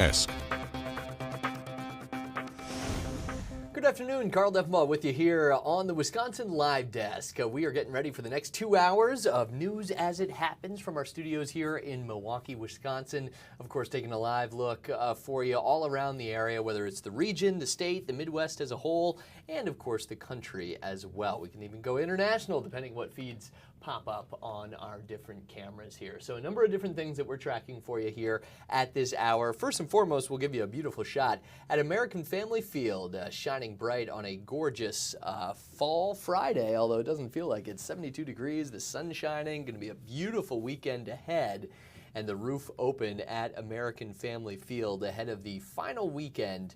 Esque. Good afternoon, Carl Defma with you here on the Wisconsin Live Desk. We are getting ready for the next 2 hours of news as it happens from our studios here in Milwaukee, Wisconsin. Of course, taking a live look for you all around the area, whether it's the region, the state, the Midwest as a whole, and of course the country as well. We can even go international depending what feeds pop up on our different cameras here. So a number of different things that we're tracking for you here at this hour. First and foremost, we'll give you a beautiful shot at American Family Field, shining bright on a gorgeous fall Friday, although it doesn't feel like it. 72 degrees, the sun shining, going to be a beautiful weekend ahead. And the roof open at American Family Field ahead of the final weekend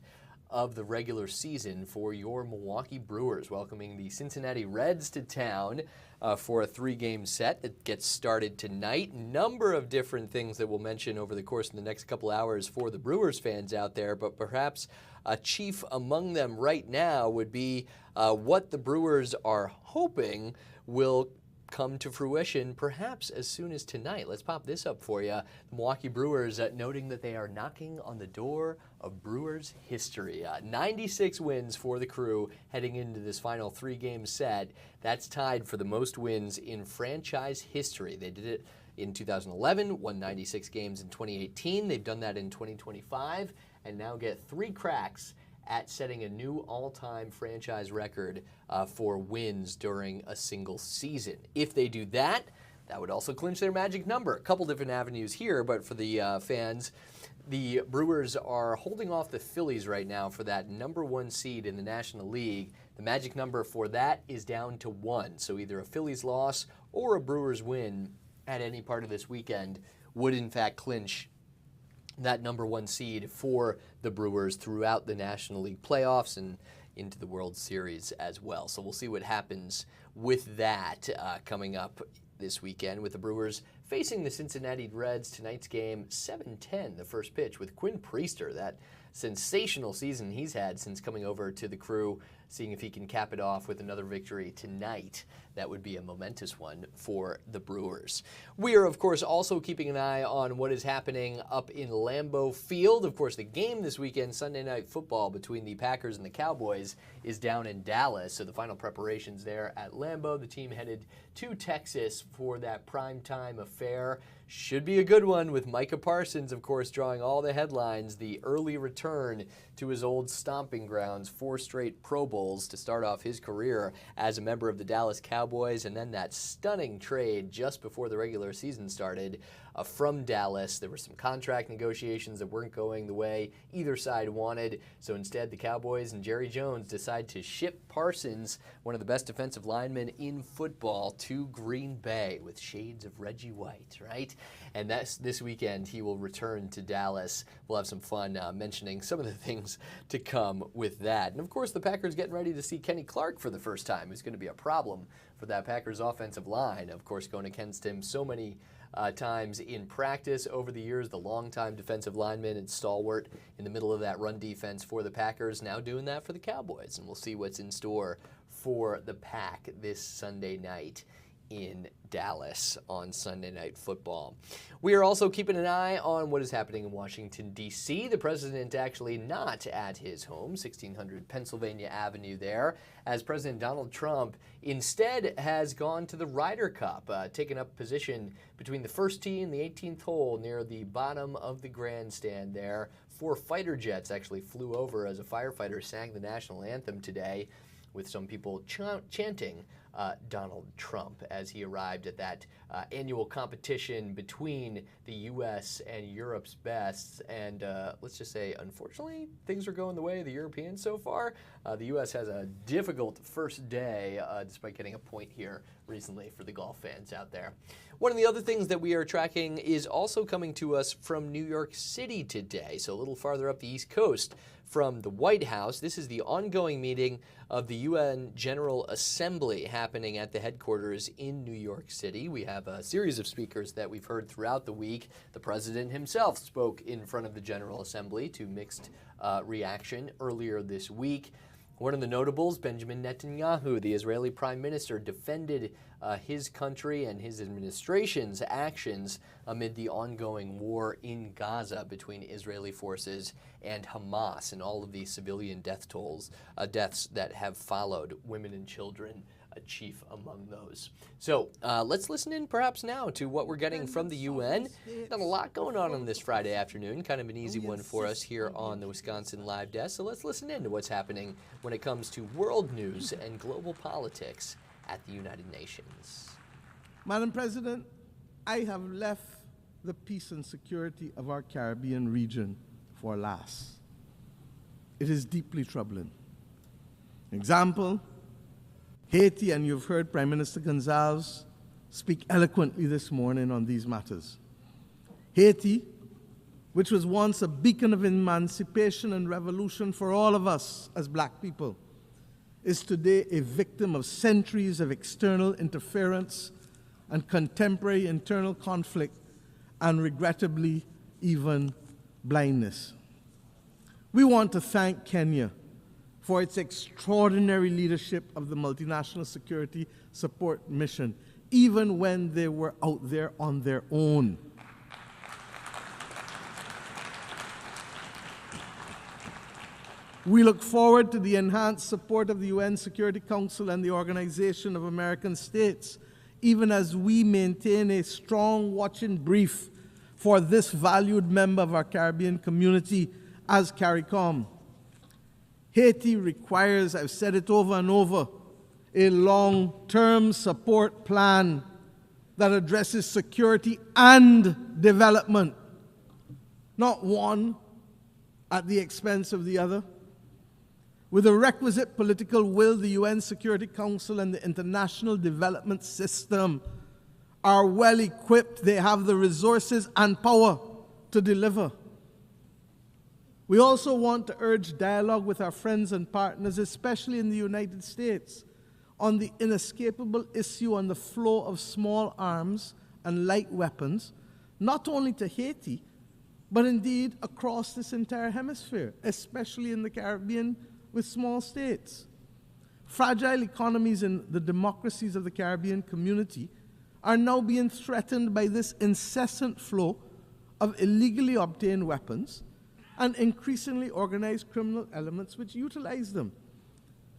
of the regular season for your Milwaukee Brewers, welcoming the Cincinnati Reds to town for a 3-game set that gets started tonight. Number of different things that we'll mention over the course of the next couple hours for the Brewers fans out there, but perhaps chief among them right now would be what the Brewers are hoping will come to fruition perhaps as soon as tonight. Let's pop this up for you. The Milwaukee Brewers noting that they are knocking on the door of Brewers history. 96 wins for the crew heading into this final 3-game set. That's tied for the most wins in franchise history. They did it in 2011, won 96 games in 2018. They've done that in 2025 and now get 3 cracks at setting a new all-time franchise record for wins during a single season. If they do that, that would also clinch their magic number. A couple different avenues here, but for the fans, the Brewers are holding off the Phillies right now for that #1 seed in the National League. The magic number for that is down to 1, so either a Phillies loss or a Brewers win at any part of this weekend would in fact clinch that #1 seed for the Brewers throughout the National League playoffs and into the World Series as well. So we'll see what happens with that coming up this weekend with the Brewers facing the Cincinnati Reds. Tonight's game, 7:10, the first pitch with Quinn Priester, that sensational season he's had since coming over to the crew, seeing if he can cap it off with another victory tonight. That would be a momentous one for the Brewers. We are, of course, also keeping an eye on what is happening up in Lambeau Field. Of course, the game this weekend, Sunday Night Football between the Packers and the Cowboys, is down in Dallas. So the final preparations there at Lambeau. The team headed to Texas for that primetime affair. Should be a good one with Micah Parsons, of course, drawing all the headlines. The early return to his old stomping grounds, 4 straight Pro Bowls to start off his career as a member of the Dallas Cowboys, and then that stunning trade just before the regular season started from Dallas. There were some contract negotiations that weren't going the way either side wanted, so instead the Cowboys and Jerry Jones decide to ship Parsons, one of the best defensive linemen in football, to Green Bay with shades of Reggie White, right? And that's this weekend he will return to Dallas. We'll have some fun mentioning some of the things to come with that. And of course the Packers getting ready to see Kenny Clark for the first time, who's going to be a problem for that Packers offensive line. Of course, going against him so many times in practice over the years, the longtime defensive lineman and stalwart in the middle of that run defense for the Packers, now doing that for the Cowboys. And we'll see what's in store for the Pack this Sunday night in Dallas on Sunday Night Football. We are also keeping an eye on what is happening in Washington, D.C. The president actually not at his home, 1600 Pennsylvania Avenue there, as President Donald Trump instead has gone to the Ryder Cup, taking up position between the first tee and the 18th hole near the bottom of the grandstand there. 4 fighter jets actually flew over as a firefighter sang the national anthem today, with some people chanting Donald Trump as he arrived at that annual competition between the U.S. and Europe's best. And let's just say, unfortunately, things are going the way of the Europeans so far. The U.S. has a difficult first day, despite getting a point here recently for the golf fans out there. One of the other things that we are tracking is also coming to us from New York City today, so a little farther up the East Coast from the White House. This is the ongoing meeting of the UN General Assembly happening at the headquarters in New York City. We have a series of speakers that we've heard throughout the week. The president himself spoke in front of the General Assembly to mixed reaction earlier this week. One of the notables, Benjamin Netanyahu, the Israeli prime minister, defended his country and his administration's actions amid the ongoing war in Gaza between Israeli forces and Hamas and all of the civilian deaths that have followed, women and children chief among those. So let's listen in perhaps now to what we're getting from the UN. Got a lot going on this Friday afternoon, kind of an easy one for us here on the Wisconsin Live Desk. So let's listen in to what's happening when it comes to world news and global politics at the United Nations. Madam President, I have left the peace and security of our Caribbean region for last. It is deeply troubling. Example, Haiti, and you've heard Prime Minister Gonzalez speak eloquently this morning on these matters. Haiti, which was once a beacon of emancipation and revolution for all of us as black people, is today a victim of centuries of external interference and contemporary internal conflict, and regrettably, even blindness. We want to thank Kenya for its extraordinary leadership of the multinational security support mission, even when they were out there on their own. We look forward to the enhanced support of the UN Security Council and the Organization of American States, even as we maintain a strong watching brief for this valued member of our Caribbean community as CARICOM. Haiti requires, I've said it over and over, a long-term support plan that addresses security and development, not one at the expense of the other. With the requisite political will, the UN Security Council and the international development system are well equipped. They have the resources and power to deliver. We also want to urge dialogue with our friends and partners, especially in the United States, on the inescapable issue on the flow of small arms and light weapons, not only to Haiti, but indeed across this entire hemisphere, especially in the Caribbean with small states. Fragile economies in the democracies of the Caribbean community are now being threatened by this incessant flow of illegally obtained weapons and increasingly organized criminal elements which utilize them.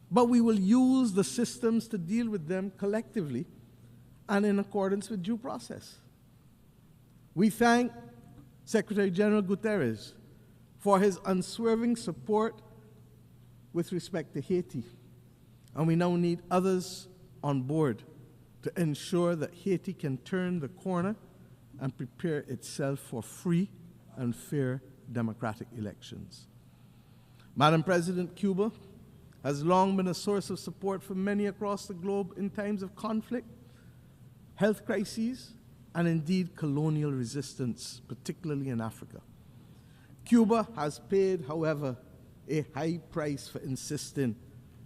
But we will use the systems to deal with them collectively and in accordance with due process. We thank Secretary General Guterres for his unswerving support with respect to Haiti, and we now need others on board to ensure that Haiti can turn the corner and prepare itself for free and fair democratic elections. Madam President, Cuba has long been a source of support for many across the globe in times of conflict, health crises, and indeed colonial resistance, particularly in Africa. Cuba has paid, however, a high price for insisting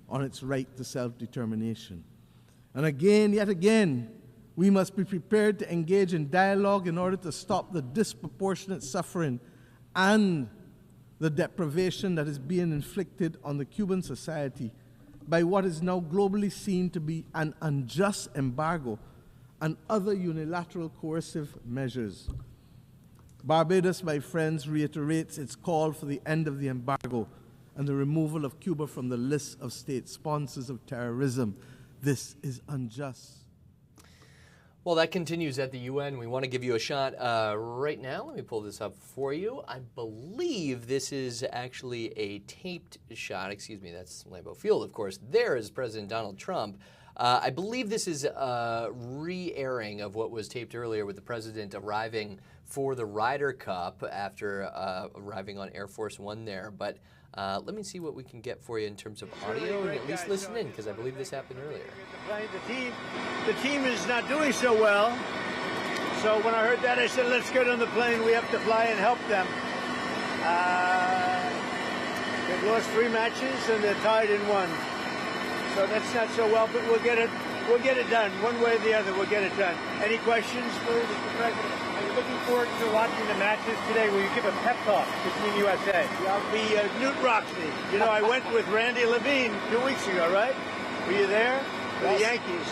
on its right to self-determination. And again, yet again, we must be prepared to engage in dialogue in order to stop the disproportionate suffering and the deprivation that is being inflicted on the Cuban society by what is now globally seen to be an unjust embargo and other unilateral coercive measures. Barbados, my friends, reiterates its call for the end of the embargo and the removal of Cuba from the list of state sponsors of terrorism. This is unjust. Well, that continues at the UN. We want to give you a shot right now. Let me pull this up for you. I believe this is actually a taped shot. Excuse me, that's Lambeau Field, of course. There is President Donald Trump. I believe this is a re-airing of what was taped earlier with the president arriving for the Ryder Cup after arriving on Air Force One there. But let me see what we can get for you in terms of audio and at least listen in, because I believe this happened earlier. The team is not doing so well. So when I heard that, I said, let's get on the plane. We have to fly and help them. They've lost 3 matches and they're tied in 1. So that's not so well, but we'll get it done. One way or the other, we'll get it done. Any questions for Mr. President? looking forward to watching the matches today. Will you give a pep talk to Team USA? I'll be Newt Rockney. You know, I went with Randy Levine 2 weeks ago, right? Were you there? For the Yankees.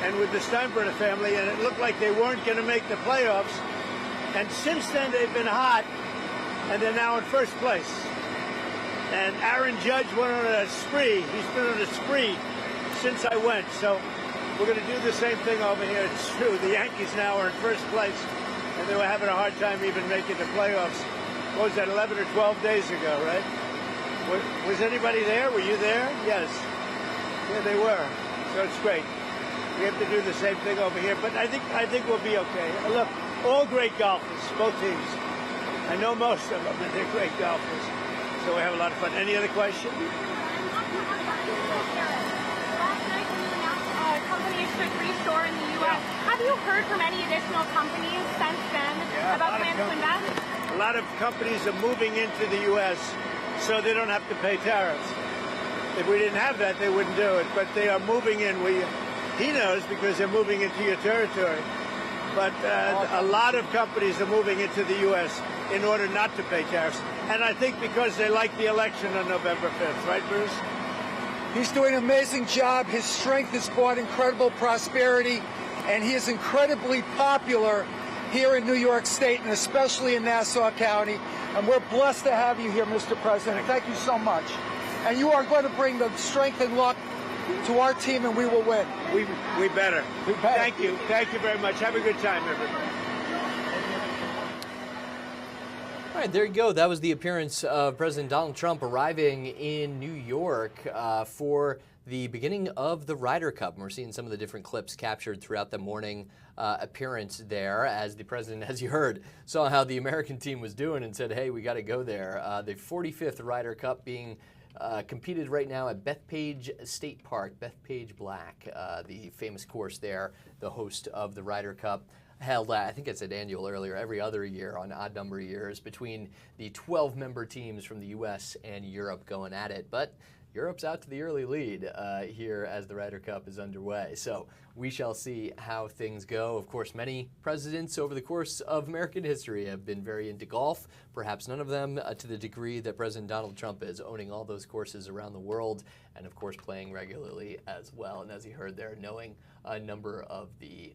And with the Steinbrenner family, and it looked like they weren't going to make the playoffs. And since then, they've been hot, and they're now in first place. And Aaron Judge went on a spree. He's been on a spree since I went. So we're going to do the same thing over here. It's true. The Yankees now are in first place, and they were having a hard time even making the playoffs. What was that, 11 or 12 days ago, right? Was anybody there? Were you there? Yes. Yeah, they were. So it's great. We have to do the same thing over here, but I think we'll be okay. Look, all great golfers, both teams. I know most of them, and they're great golfers. So we have a lot of fun. Any other questions? Companies should restore in the U.S. Have you heard from any additional companies since then about plans to invest? A lot of companies are moving into the U.S. so they don't have to pay tariffs. If we didn't have that, they wouldn't do it. But they are moving in. He knows because they're moving into your territory. But a lot of companies are moving into the U.S. in order not to pay tariffs. And I think because they like the election on November 5th. Right, Bruce? He's doing an amazing job. His strength has brought incredible prosperity, and he is incredibly popular here in New York State, and especially in Nassau County. And we're blessed to have you here, Mr. President. Thank you so much. And you are going to bring the strength and luck to our team, and we will win. We better. We better. Thank you. Thank you very much. Have a good time, everybody. All right, there you go. That was the appearance of President Donald Trump arriving in New York for the beginning of the Ryder Cup. And we're seeing some of the different clips captured throughout the morning appearance there as the president, as you heard, saw how the American team was doing and said, hey, we got to go there. The 45th Ryder Cup being competed right now at Bethpage State Park, Bethpage Black, the famous course there, the host of the Ryder Cup. Held, I think I said annual earlier, every other year on odd number years between the 12-member teams from the U.S. and Europe going at it. But Europe's out to the early lead here as the Ryder Cup is underway. So we shall see how things go. Of course, many presidents over the course of American history have been very into golf. Perhaps none of them to the degree that President Donald Trump is, owning all those courses around the world and, of course, playing regularly as well. And as you heard there, knowing a number of the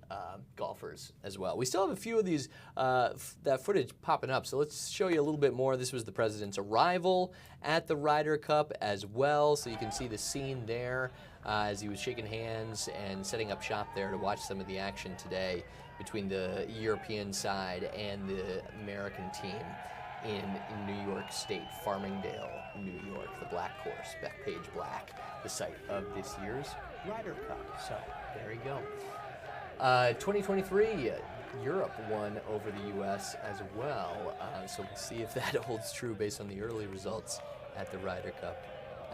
golfers as well. We still have a few of these, that footage popping up, so let's show you a little bit more. This was the president's arrival at the Ryder Cup as well, so you can see the scene there as he was shaking hands and setting up shop there to watch some of the action today between the European side and the American team in New York State, Farmingdale, New York, the Black Course, Bethpage Black, the site of this year's Ryder Cup. So there you go. 2023, Europe won over the U.S. as well. So we'll see if that holds true based on the early results at the Ryder Cup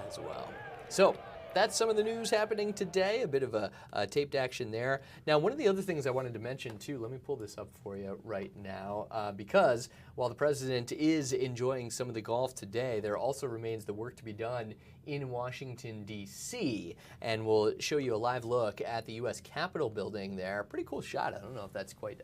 as well. So that's some of the news happening today, a bit of a taped action there. Now, one of the other things I wanted to mention, too, let me pull this up for you right now, because while the president is enjoying some of the golf today, there also remains the work to be done in Washington, D.C., and we'll show you a live look at the U.S. Capitol building there. Pretty cool shot. I don't know if that's quite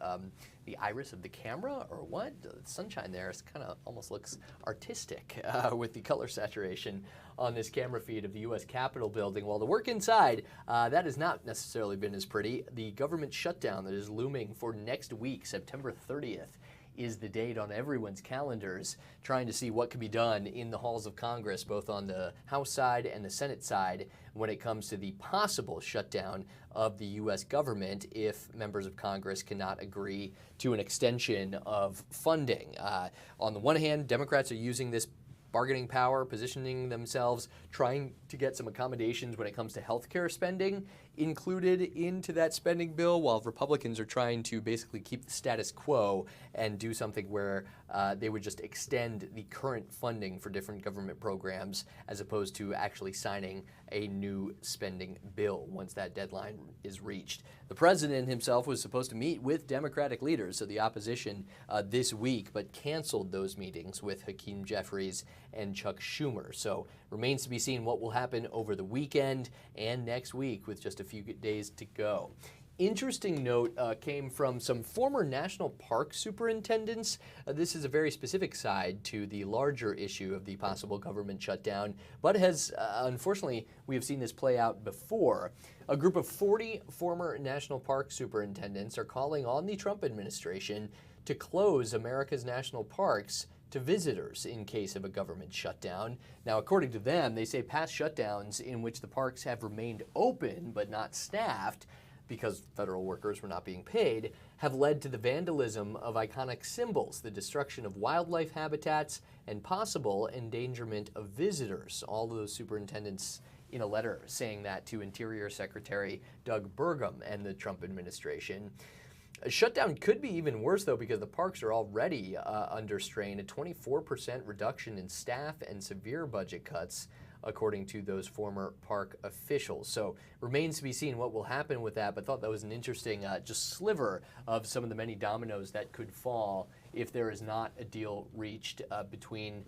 the iris of the camera or what. The sunshine there kind of almost looks artistic with the color saturation on this camera feed of the U.S. Capitol building. While the work inside, that has not necessarily been as pretty. The government shutdown that is looming for next week, September 30th, is the date on everyone's calendars, trying to see what can be done in the halls of Congress, both on the House side and the Senate side, when it comes to the possible shutdown of the U.S. government if members of Congress cannot agree to an extension of funding. On the one hand, Democrats are using this bargaining power, positioning themselves, trying to get some accommodations when it comes to healthcare spending included into that spending bill, while Republicans are trying to basically keep the status quo and do something where they would just extend the current funding for different government programs as opposed to actually signing a new spending bill once that deadline is reached. The president himself was supposed to meet with Democratic leaders, so the opposition, this week, but canceled those meetings with Hakeem Jeffries and Chuck Schumer. So remains to be seen what will happen over the weekend and next week with just a few days to go. interesting note came from some former national park superintendents. This is a very specific side to the larger issue of the possible government shutdown, but has, unfortunately, we have seen this play out before. A group of 40 former national park superintendents are calling on the Trump administration to close America's national parks to visitors in case of a government shutdown. Now, according to them, they say past shutdowns in which the parks have remained open but not staffed because federal workers were not being paid, have led to the vandalism of iconic symbols, the destruction of wildlife habitats, and possible endangerment of visitors. All of those superintendents in a letter saying that to Interior Secretary Doug Burgum and the Trump administration. A shutdown could be even worse, though, because the parks are already under strain. A 24% reduction in staff and severe budget cuts, according to those former park officials. So remains to be seen what will happen with that, but thought that was an interesting just sliver of some of the many dominoes that could fall if there is not a deal reached between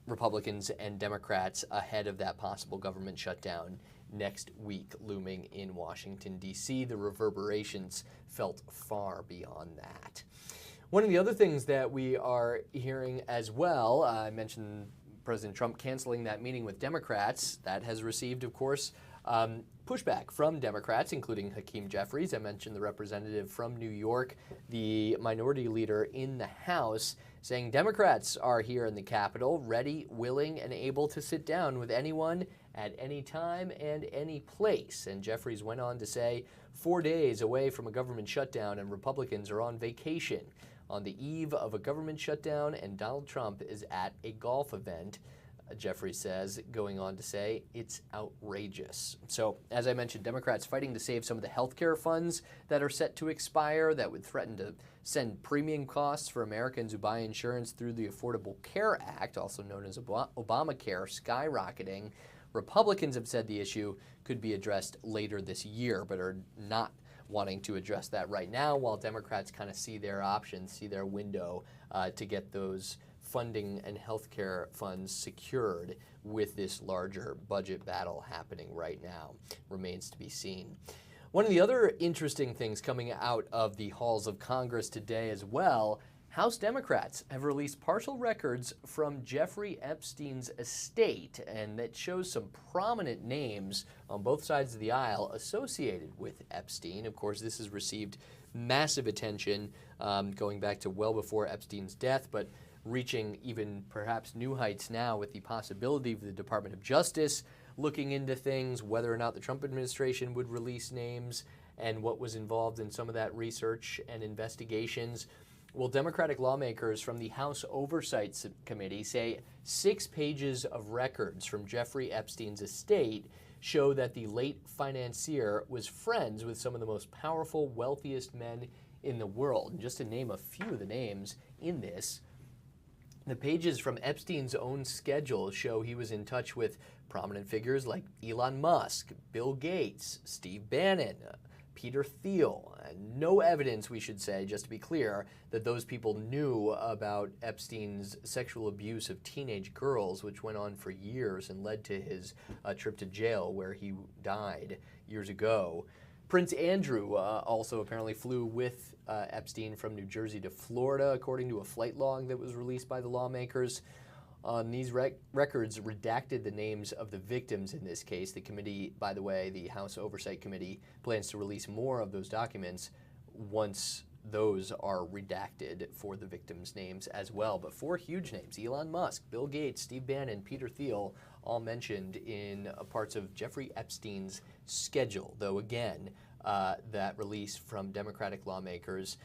Republicans and Democrats ahead of that possible government shutdown next week looming in Washington, D.C. The reverberations felt far beyond that. One of the other things that we are hearing as well, I mentioned President Trump canceling that meeting with Democrats. That has received, of course, pushback from Democrats, including Hakeem Jeffries. I mentioned the representative from New York, the minority leader in the House, saying Democrats are here in the Capitol, ready, willing, and able to sit down with anyone at any time and any place. And Jeffries went on to say, 4 days away from a government shutdown and Republicans are on vacation on the eve of a government shutdown, and Donald Trump is at a golf event, Jeffries says, going on to say it's outrageous. So, as I mentioned, Democrats fighting to save some of the health care funds that are set to expire that would threaten to send premium costs for Americans who buy insurance through the Affordable Care Act, also known as Obamacare, skyrocketing. Republicans have said the issue could be addressed later this year, but are not wanting to address that right now, while Democrats kind of see their options, see their window to get those funding and healthcare funds secured with this larger budget battle happening right now. Remains to be seen. One of the other interesting things coming out of the halls of Congress today as well, House Democrats have released partial records from Jeffrey Epstein's estate, and that shows some prominent names on both sides of the aisle associated with Epstein. Of course, this has received massive attention going back to well before Epstein's death, but reaching even perhaps new heights now with the possibility of the Department of Justice looking into things, whether or not the Trump administration would release names and what was involved in some of that research and investigations. Well, Democratic lawmakers from the House Oversight Committee say 6 pages of records from Jeffrey Epstein's estate show that the late financier was friends with some of the most powerful, wealthiest men in the world. And just to name a few of the names in this, the pages from Epstein's own schedule show he was in touch with prominent figures like Elon Musk, Bill Gates, Steve Bannon, Peter Thiel. No evidence, we should say, just to be clear, that those people knew about Epstein's sexual abuse of teenage girls, which went on for years and led to his trip to jail where he died years ago. Prince Andrew also apparently flew with Epstein from New Jersey to Florida, according to a flight log that was released by the lawmakers. These records redacted the names of the victims in this case. The committee, by the way, the House Oversight Committee, plans to release more of those documents once those are redacted for the victims' names as well. But 4 huge names, Elon Musk, Bill Gates, Steve Bannon, Peter Thiel, all mentioned in parts of Jeffrey Epstein's schedule. Though again, that release from Democratic lawmakers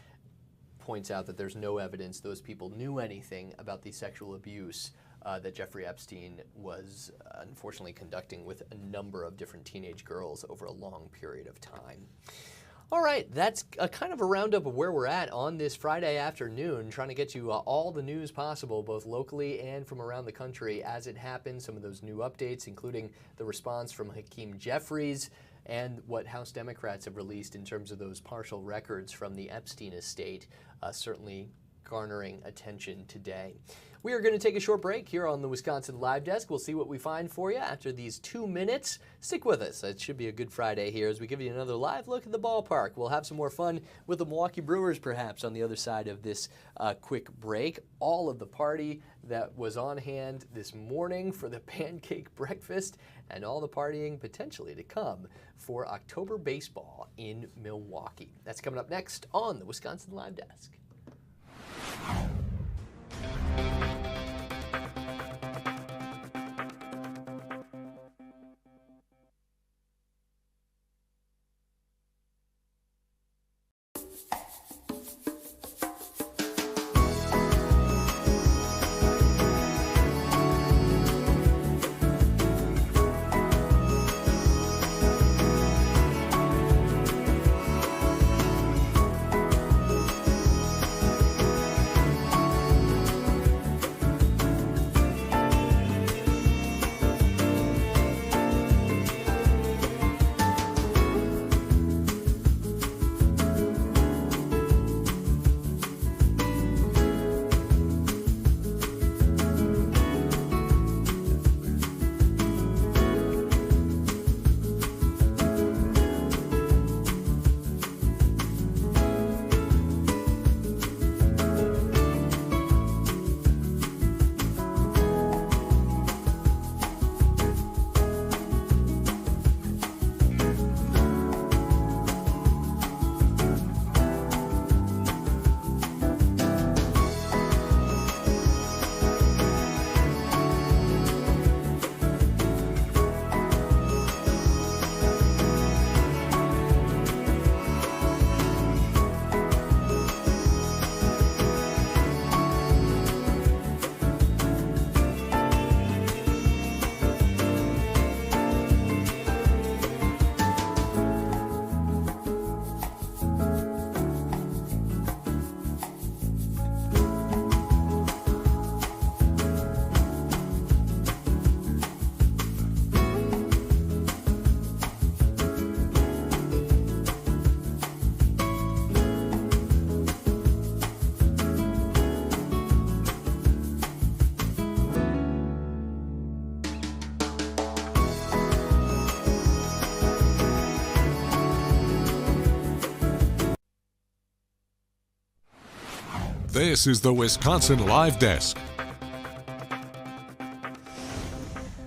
points out that there's no evidence those people knew anything about the sexual abuse that Jeffrey Epstein was unfortunately conducting with a number of different teenage girls over a long period of time. All right, that's a kind of a roundup of where we're at on this Friday afternoon, trying to get you all the news possible, both locally and from around the country as it happens. Some of those new updates, including the response from Hakeem Jeffries and what House Democrats have released in terms of those partial records from the Epstein estate, certainly garnering attention today. We are going to take a short break here on the Wisconsin Live Desk. We'll see what we find for you after these 2 minutes. Stick with us. It should be a good Friday here as we give you another live look at the ballpark. We'll have some more fun with the Milwaukee Brewers perhaps on the other side of this quick break. All of the party that was on hand this morning for the pancake breakfast and all the partying potentially to come for October baseball in Milwaukee. That's coming up next on the Wisconsin Live Desk. This is the Wisconsin Live Desk.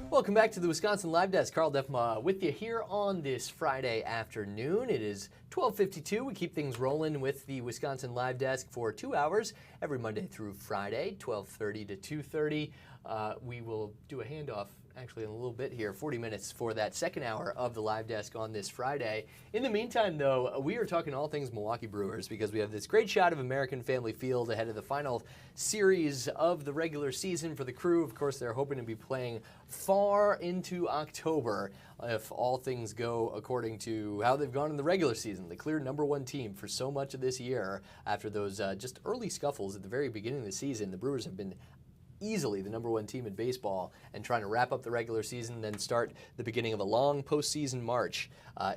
Welcome back to the Wisconsin Live Desk. Carl Defma with you here on this Friday afternoon. It is 12:52. We keep things rolling with the Wisconsin Live Desk for 2 hours every Monday through Friday, 12:30 to 2:30. We will do a handoff actually in a little bit here, 40 minutes for that second hour of the Live Desk on this Friday. In the meantime, though, we are talking all things Milwaukee Brewers because we have this great shot of American Family Field ahead of the final series of the regular season for the Crew. Of course, they're hoping to be playing far into October if all things go according to how they've gone in the regular season. The clear #1 team for so much of this year after those just early scuffles at the very beginning of the season. The Brewers have been easily the #1 team in baseball and trying to wrap up the regular season and then start the beginning of a long postseason march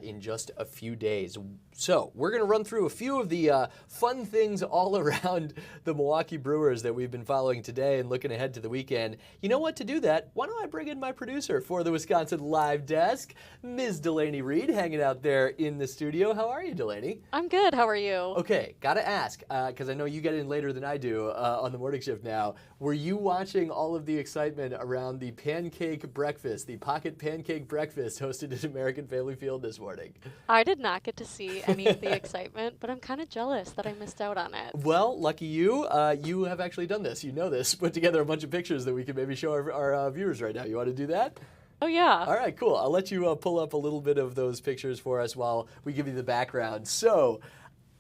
in just a few days. So we're going to run through a few of the fun things all around the Milwaukee Brewers that we've been following today and looking ahead to the weekend. You know what, to do that, why don't I bring in my producer for the Wisconsin Live Desk, Ms. Delaney Reed, hanging out there in the studio. How are you, Delaney? I'm good. How are you? Okay, gotta ask, because I know you get in later than I do on the morning shift now. Were you watching all of the excitement around the pancake breakfast, the pocket pancake breakfast hosted at American Family Field this morning? I did not get to see any of the excitement, but I'm kind of jealous that I missed out on it. Well, lucky you. You have actually done this. You know this. Put together a bunch of pictures that we can maybe show our viewers right now. You want to do that? Oh, yeah. All right, cool. I'll let you pull up a little bit of those pictures for us while we give you the background. So,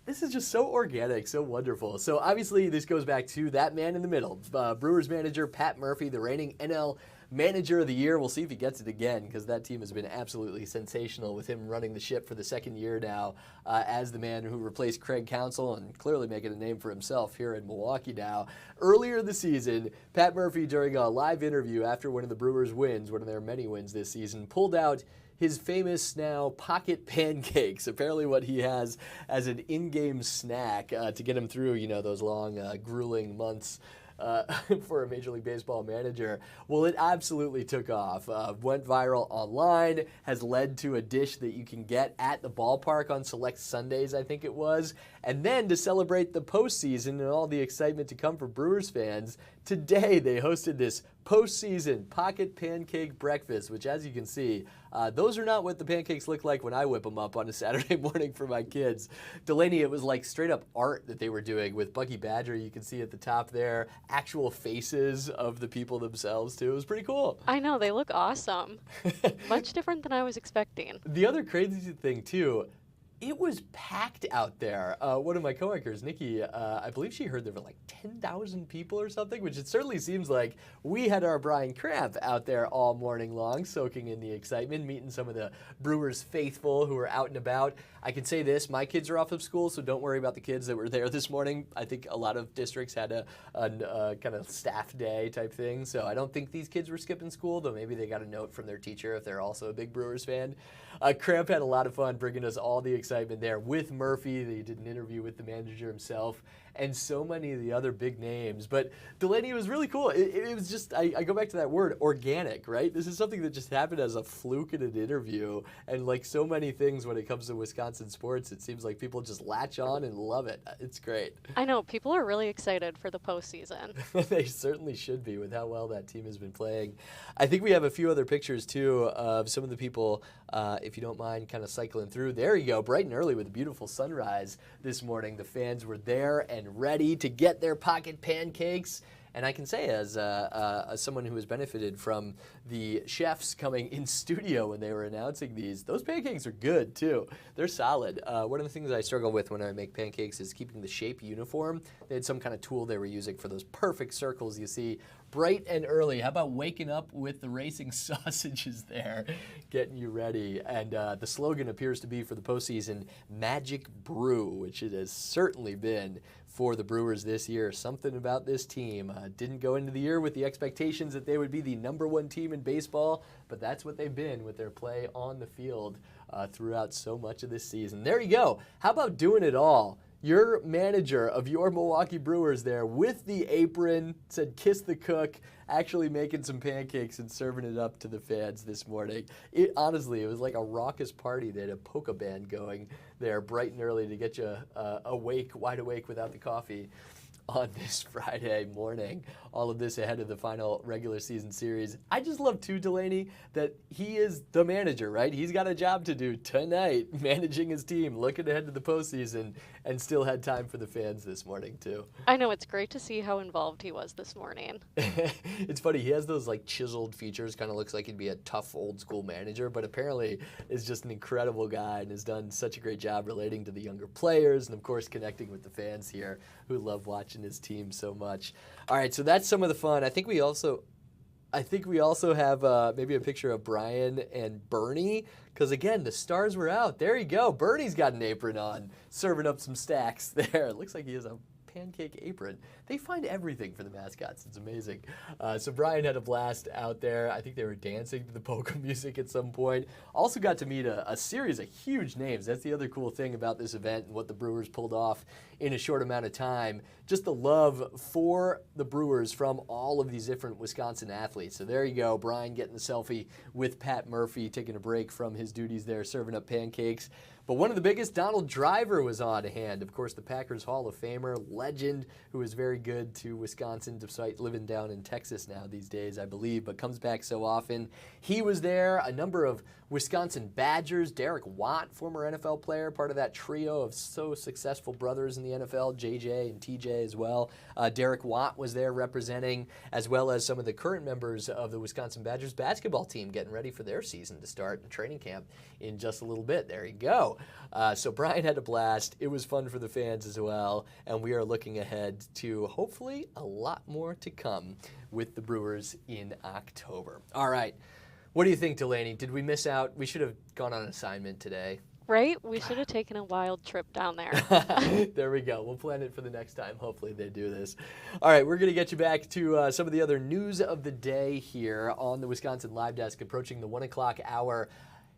this is just so organic, so wonderful. So obviously this goes back to that man in the middle, Brewers manager Pat Murphy, the reigning NL Manager of the Year. We'll see if he gets it again, because that team has been absolutely sensational with him running the ship for the second year now as the man who replaced Craig Counsell and clearly making a name for himself here in Milwaukee now. Earlier this season, Pat Murphy, during a live interview after one of the Brewers' wins, one of their many wins this season, pulled out his famous now pocket pancakes, apparently what he has as an in-game snack to get him through, those long, grueling months for a Major League Baseball manager. Well, it absolutely took off. Went viral online, has led to a dish that you can get at the ballpark on select Sundays, I think it was. And then to celebrate the postseason and all the excitement to come for Brewers fans, today they hosted this postseason pocket pancake breakfast, which, as you can see, those are not what the pancakes look like when I whip them up on a Saturday morning for my kids. Delaney, it was like straight up art that they were doing with Bucky Badger. You can see at the top there, actual faces of the people themselves too. It was pretty cool. I know, they look awesome. Much different than I was expecting. The other crazy thing too, it was packed out there. One of my coworkers, Nikki, I believe she heard there were like 10,000 people or something, which it certainly seems like we had our Brian Cramp out there all morning long, soaking in the excitement, meeting some of the Brewers faithful who were out and about. I can say this, my kids are off of school, so don't worry about the kids that were there this morning. I think a lot of districts had a kind of staff day type thing, so I don't think these kids were skipping school, though maybe they got a note from their teacher if they're also a big Brewers fan. Cramp had a lot of fun bringing us all the excitement there with Murphy. They did an interview with the manager himself and so many of the other big names. But Delaney, was really cool. It was just, I go back to that word, organic, right? This is something that just happened as a fluke in an interview. And like so many things when it comes to Wisconsin sports, it seems like people just latch on and love it. It's great. I know, people are really excited for the postseason. They certainly should be with how well that team has been playing. I think we have a few other pictures too of some of the people, if you don't mind kind of cycling through. There you go, bright and early with a beautiful sunrise this morning. The fans were there and ready to get their pocket pancakes. And I can say, as someone who has benefited from the chefs coming in studio when they were announcing those pancakes are good too. They're solid. One of the things I struggle with when I make pancakes is keeping the shape uniform. They had some kind of tool they were using for those perfect circles you see bright and early. How about waking up with the racing sausages there, getting you ready? And the slogan appears to be for the postseason, Magic Brew, which it has certainly been for the Brewers this year. Something about this team didn't go into the year with the expectations that they would be the #1 team in baseball, but that's what they've been with their play on the field throughout so much of this season. There you go. How about doing it all? Your manager of your Milwaukee Brewers there with the apron, said kiss the cook, actually making some pancakes and serving it up to the fans this morning. Honestly, it was like a raucous party. They had a polka band going there bright and early to get you wide awake without the coffee on this Friday morning. All of this ahead of the final regular season series. I just love too, Delaney, that he is the manager, right? He's got a job to do tonight, managing his team, looking ahead to the postseason, and still had time for the fans this morning too. I know, it's great to see how involved he was this morning. It's funny, he has those like chiseled features, kind of looks like he'd be a tough old school manager, but apparently is just an incredible guy and has done such a great job relating to the younger players and of course connecting with the fans here who love watching his team so much. All right, so that's some of the fun. I think we also have maybe a picture of Brian and Bernie, because again, the stars were out. There you go. Bernie's got an apron on, serving up some stacks there. It looks like he has a pancake apron. They find everything for the mascots. It's amazing. So Brian had a blast out there. I think they were dancing to the polka music at some point. Also got to meet a series of huge names. That's the other cool thing about this event and what the Brewers pulled off in a short amount of time. Just the love for the Brewers from all of these different Wisconsin athletes. So there you go. Brian getting the selfie with Pat Murphy, taking a break from his duties there, serving up pancakes. But one of the biggest, Donald Driver, was on hand. Of course, the Packers Hall of Famer, legend, who is very good to Wisconsin, despite living down in Texas now these days, I believe, but comes back so often. He was there. A number of Wisconsin Badgers. Derek Watt, former NFL player, part of that trio of so successful brothers in the NFL, JJ and TJ as well. Derek Watt was there representing, as well as some of the current members of the Wisconsin Badgers basketball team getting ready for their season to start in training camp in just a little bit. There you go. go. So Brian had a blast. It was fun for the fans as well. And we are looking ahead to hopefully a lot more to come with the Brewers in October. All right. What do you think, Delaney? Did we miss out? We should have gone on assignment today. Right? We should have taken a wild trip down there. There we go. We'll plan it for the next time. Hopefully they do this. All right, we're going to get you back to some of the other news of the day here on the Wisconsin Live Desk, approaching the 1 o'clock hour.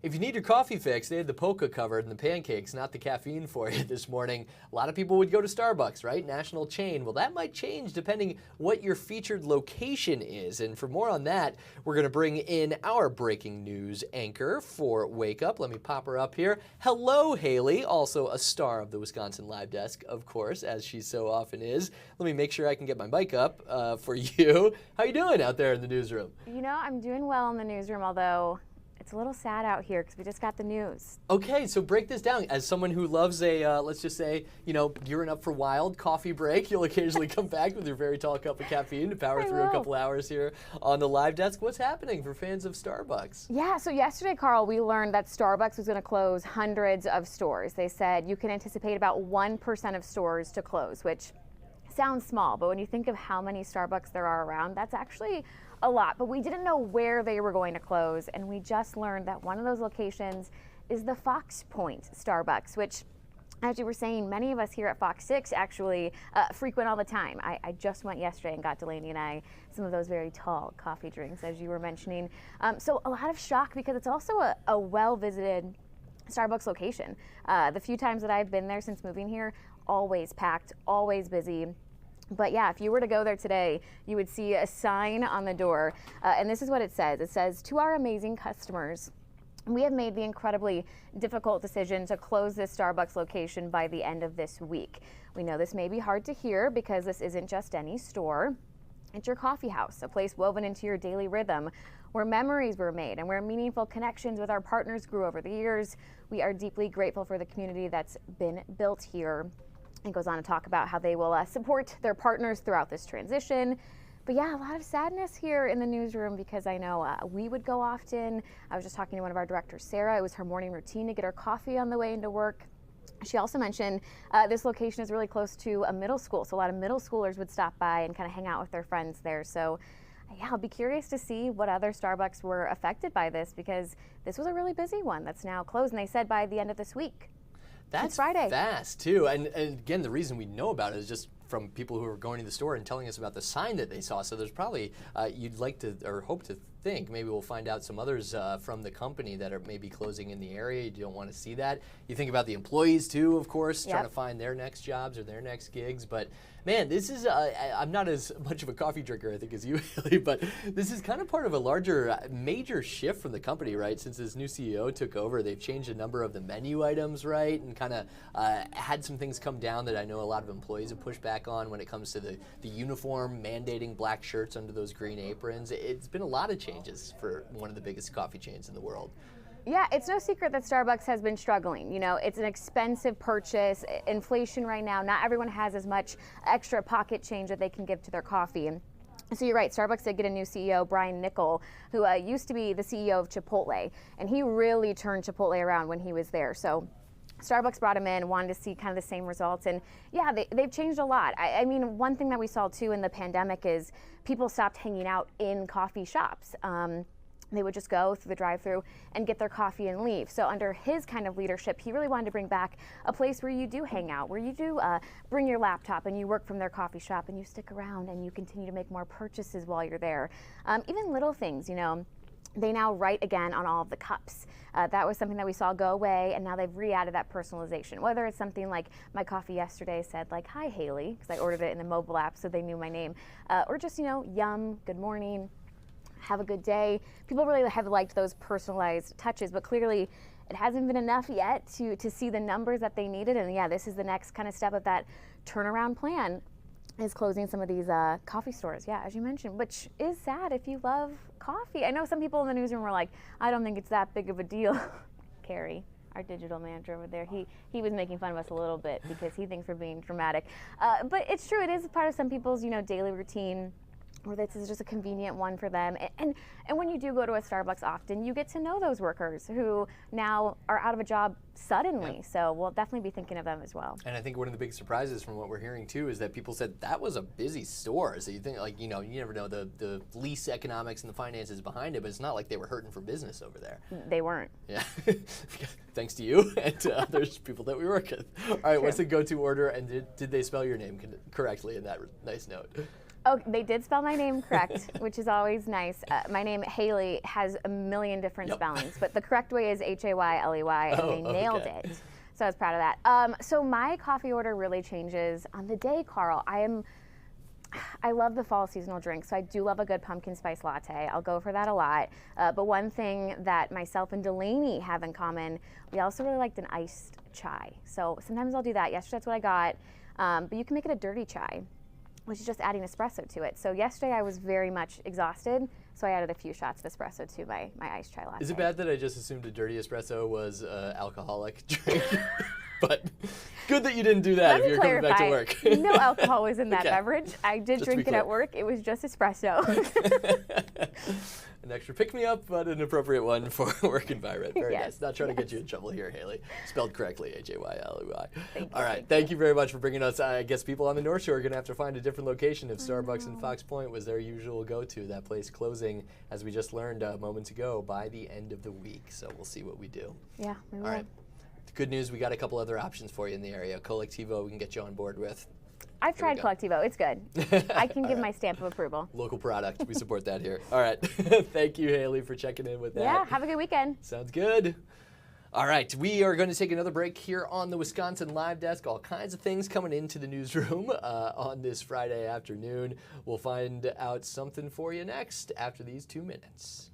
If you need your coffee fix, they had the polka covered and the pancakes, not the caffeine for you this morning. A lot of people would go to Starbucks, right? National chain. Well, that might change depending what your featured location is. And for more on that, we're going to bring in our breaking news anchor for Wake Up. Let me pop her up here. Hello, Haley, also a star of the Wisconsin Live Desk, of course, as she so often is. Let me make sure I can get my mic up for you. How you doing out there in the newsroom? You know, I'm doing well in the newsroom, although it's a little sad out here because we just got the news. Okay, so break this down. As someone who loves a, let's just say, you know, gearing up for wild coffee break, you'll occasionally come back with your very tall cup of caffeine to power through a couple hours here on the Live Desk. What's happening for fans of Starbucks? Yeah, so yesterday, Carl, we learned that Starbucks was going to close hundreds of stores. They said you can anticipate about 1% of stores to close, which sounds small, but when you think of how many Starbucks there are around, that's actually a lot. But we didn't know where they were going to close, and we just learned that one of those locations is the Fox Point Starbucks, which, as you were saying, many of us here at Fox 6 actually frequent all the time. I just went yesterday and got Delaney and I some of those very tall coffee drinks, as you were mentioning. So a lot of shock because it's also a well-visited Starbucks location. The few times that I've been there since moving here, always packed, always busy. But yeah, if you were to go there today, you would see a sign on the door, and this is what it says. It says, "To our amazing customers, we have made the incredibly difficult decision to close this Starbucks location by the end of this week. We know this may be hard to hear because this isn't just any store. It's your coffee house, a place woven into your daily rhythm, where memories were made and where meaningful connections with our partners grew over the years. We are deeply grateful for the community that's been built here." And goes on to talk about how they will support their partners throughout this transition. But yeah, a lot of sadness here in the newsroom because I know we would go often. I was just talking to one of our directors, Sarah. It was her morning routine to get her coffee on the way into work. She also mentioned this location is really close to a middle school, so a lot of middle schoolers would stop by and kind of hang out with their friends there. So yeah, I'll be curious to see what other Starbucks were affected by this because this was a really busy one that's now closed, and they said by the end of this week. That's Friday. Fast, too. And again, the reason we know about it is just from people who are going to the store and telling us about the sign that they saw. So there's probably, you'd like to, or hope to think, maybe we'll find out some others from the company that are maybe closing in the area. You don't want to see that. You think about the employees, too, of course, trying to find their next jobs or their next gigs. But man, this is, I'm not as much of a coffee drinker, I think, as you, Haley, but this is kind of part of a larger, major shift from the company, right? Since this new CEO took over, they've changed a number of the menu items, right? And kind of had some things come down that I know a lot of employees have pushed back on when it comes to the uniform, mandating black shirts under those green aprons. It's been a lot of changes for one of the biggest coffee chains in the world. Yeah, it's no secret that Starbucks has been struggling. You know, it's an expensive purchase. Inflation right now, not everyone has as much extra pocket change that they can give to their coffee. And so you're right, Starbucks did get a new CEO, Brian Niccol, who used to be the CEO of Chipotle, and he really turned Chipotle around when he was there. So Starbucks brought him in, wanted to see kind of the same results, and yeah, they've changed a lot. I mean, one thing that we saw too in the pandemic is people stopped hanging out in coffee shops. They would just go through the drive-thru and get their coffee and leave. So under his kind of leadership, he really wanted to bring back a place where you do hang out, where you do bring your laptop and you work from their coffee shop and you stick around and you continue to make more purchases while you're there. Even little things, you know. They now write again on all of the cups. That was something that we saw go away, and now they've re-added that personalization. Whether it's something like my coffee yesterday said like, "Hi Haley," because I ordered it in the mobile app so they knew my name, or just, you know, "Yum, good morning, have a good day." People really have liked those personalized touches, but clearly it hasn't been enough yet to see the numbers that they needed. And yeah, this is the next kind of step of that turnaround plan, is closing some of these coffee stores, yeah, as you mentioned, which is sad if you love coffee. I know some people in the newsroom were like, "I don't think it's that big of a deal." Carrie, our digital manager over there, he was making fun of us a little bit because he thinks we're being dramatic. But it's true, it is part of some people's, you know, daily routine. or this is just a convenient one for them. And when you do go to a Starbucks often, you get to know those workers who now are out of a job suddenly. So we'll definitely be thinking of them as well. And I think one of the big surprises from what we're hearing too is that people said that was a busy store. So you think, like, you never know the lease economics and the finances behind it, but it's not like they were hurting for business over there. They weren't. Yeah. Thanks to you and to others people that we work with. All right, what's the go-to order, and did they spell your name correctly in that nice note? Oh, they did spell my name correct, which is always nice. My name, Haley, has a million different spellings, but the correct way is Hayley, and they nailed it. So I was proud of that. So my coffee order really changes on the day, Carl. I love the fall seasonal drink, so I do love a good pumpkin spice latte. I'll go for that a lot. But one thing that myself and Delaney have in common, we also really liked an iced chai. So sometimes I'll do that. Yesterday, that's what I got. But you can make it a dirty chai, which is just adding espresso to it. So yesterday I was very much exhausted, so I added a few shots of espresso to my iced chai latte. Is it bad that I just assumed a dirty espresso was alcoholic drink? But good that you didn't do that if you're coming back to work. No alcohol was in that beverage. I did drink it at work. It was just espresso. An extra pick-me-up, but an appropriate one for a work environment. Very nice. Not trying to get you in trouble here, Haley. Spelled correctly, Hayley. All right, thank you very much for bringing us. I guess people on the North Shore are going to have to find a different location if Starbucks in Fox Point was their usual go-to. That place closing, as we just learned moments ago, by the end of the week. So we'll see what we do. Yeah, we will. All right. Good news, we got a couple other options for you in the area. Collectivo, we can get you on board with. I've tried Collectivo. It's good. I can give my stamp of approval. Local product. We support that here. All right. Thank you, Haley, for checking in with that. Yeah, have a good weekend. Sounds good. All right, we are going to take another break here on the Wisconsin Live Desk. All kinds of things coming into the newsroom on this Friday afternoon. We'll find out something for you next after these 2 minutes.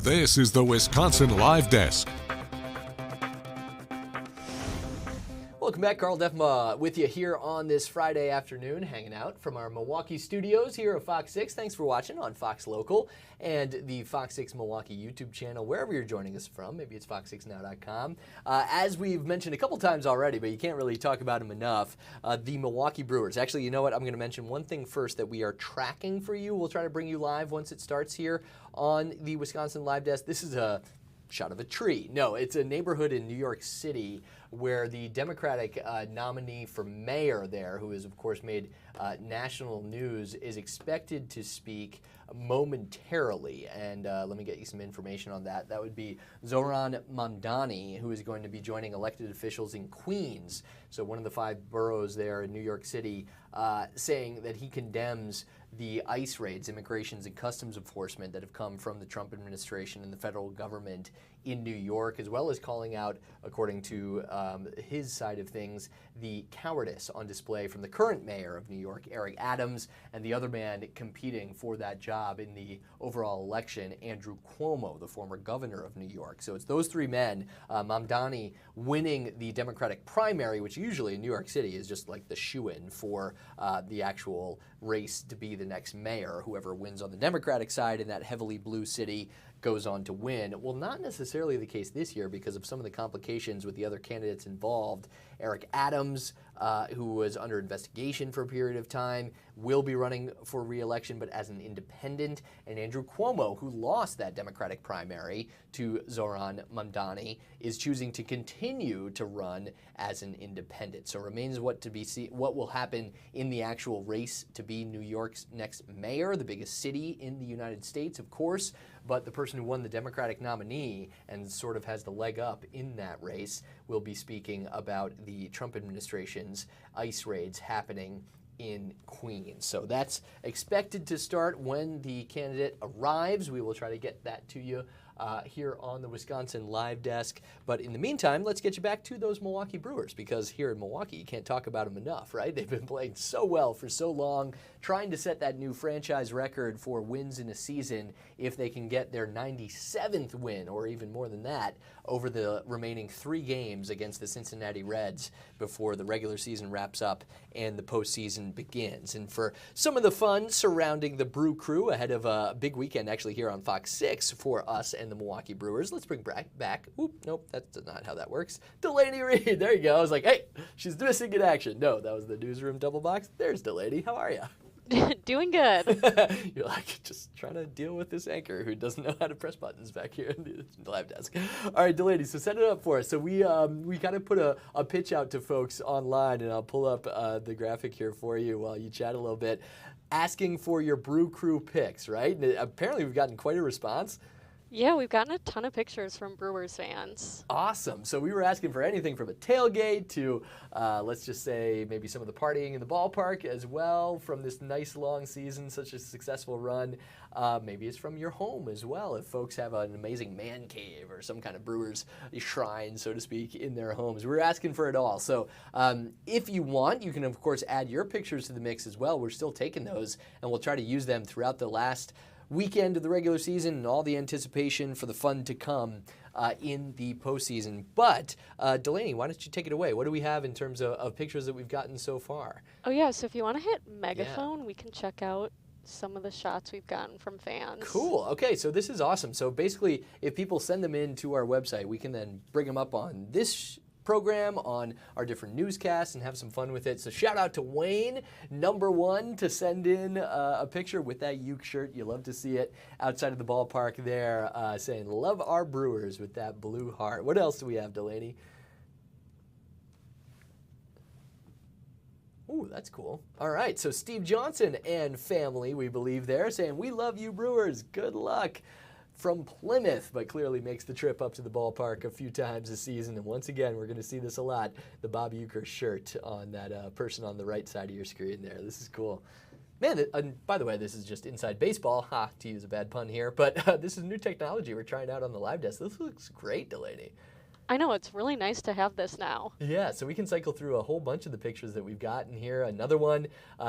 This is the Wisconsin Live Desk. Welcome back, Carl Defma with you here on this Friday afternoon, hanging out from our Milwaukee studios here at Fox 6. Thanks for watching on Fox Local and the Fox 6 Milwaukee YouTube channel, wherever you're joining us from. Maybe it's fox6now.com. As we've mentioned a couple times already, but you can't really talk about them enough, the Milwaukee Brewers. Actually, you know what? I'm going to mention one thing first that we are tracking for you. We'll try to bring you live once it starts here on the Wisconsin Live Desk. This is a shot of a tree. No, it's a neighborhood in New York City where the Democratic nominee for mayor there, who has, of course, made national news, is expected to speak momentarily. And let me get you some information on that. That would be Zohran Mamdani, who is going to be joining elected officials in Queens, so one of the 5 boroughs there in New York City, saying that he condemns the ICE raids, Immigrations and Customs Enforcement, that have come from the Trump administration and the federal government in New York, as well as calling out, according to his side of things, the cowardice on display from the current mayor of New York, Eric Adams, and the other man competing for that job in the overall election, Andrew Cuomo, the former governor of New York. So it's those 3 men, Mamdani winning the Democratic primary, which usually in New York City is just like the shoo-in for the actual race to be the next mayor. Whoever wins on the Democratic side in that heavily blue city goes on to win. Well, not necessarily the case this year because of some of the complications with the other candidates involved. Eric Adams, who was under investigation for a period of time, will be running for re-election, but as an independent. And Andrew Cuomo, who lost that Democratic primary to Zohran Mamdani, is choosing to continue to run as an independent. So it remains what will happen in the actual race to be New York's next mayor, the biggest city in the United States, of course. But the person who won the Democratic nominee and sort of has the leg up in that race will be speaking about the Trump administration's ICE raids happening in Queens. So that's expected to start when the candidate arrives. We will try to get that to you here on the Wisconsin Live Desk. But in the meantime, let's get you back to those Milwaukee Brewers, because here in Milwaukee, you can't talk about them enough, right? They've been playing so well for so long, trying to set that new franchise record for wins in a season if they can get their 97th win, or even more than that, over the remaining 3 games against the Cincinnati Reds before the regular season wraps up and the postseason begins. And for some of the fun surrounding the Brew Crew ahead of a big weekend actually here on Fox 6 for us and the Milwaukee Brewers, let's bring back, nope, that's not how that works, Delaney Reed. There you go. I was like, hey, she's missing in action. No, that was the newsroom double box. There's Delaney. How are you? Doing good. You're like just trying to deal with this anchor who doesn't know how to press buttons back here in the live desk. All right, Delaney, so set it up for us. So we kind of put a pitch out to folks online, and I'll pull up the graphic here for you while you chat a little bit, asking for your Brew Crew picks, right? And apparently we've gotten quite a response. Yeah, we've gotten a ton of pictures from Brewers fans. Awesome. So we were asking for anything from a tailgate to, let's just say, maybe some of the partying in the ballpark as well from this nice long season, such a successful run. Maybe it's from your home as well, if folks have an amazing man cave or some kind of Brewers shrine, so to speak, in their homes. We're asking for it all. So if you want, you can, of course, add your pictures to the mix as well. We're still taking those, and we'll try to use them throughout the last weekend of the regular season and all the anticipation for the fun to come in the postseason. But Delaney, why don't you take it away? What do we have in terms of pictures that we've gotten so far? Oh yeah, so if you want to hit megaphone, we can check out some of the shots we've gotten from fans. Cool. Okay, so this is awesome. So basically, if people send them in to our website, we can then bring them up on this program, on our different newscasts, and have some fun with it. So shout out to Wayne, #1, to send in a picture with that Uke shirt. You love to see it outside of the ballpark there, saying love our Brewers with that blue heart. What else do we have, Delaney? Ooh, that's cool. All right, so Steve Johnson and family, we believe there, saying we love you Brewers, good luck. From Plymouth, but clearly makes the trip up to the ballpark a few times this season. And once again, we're going to see this a lot, the Bob Uecker shirt on that person on the right side of your screen there. This is cool. Man, by the way, this is just inside baseball, to use a bad pun here, but this is new technology we're trying out on the live desk. This looks great, Delaney. I know, it's really nice to have this now. Yeah, so we can cycle through a whole bunch of the pictures that we've gotten here. Another one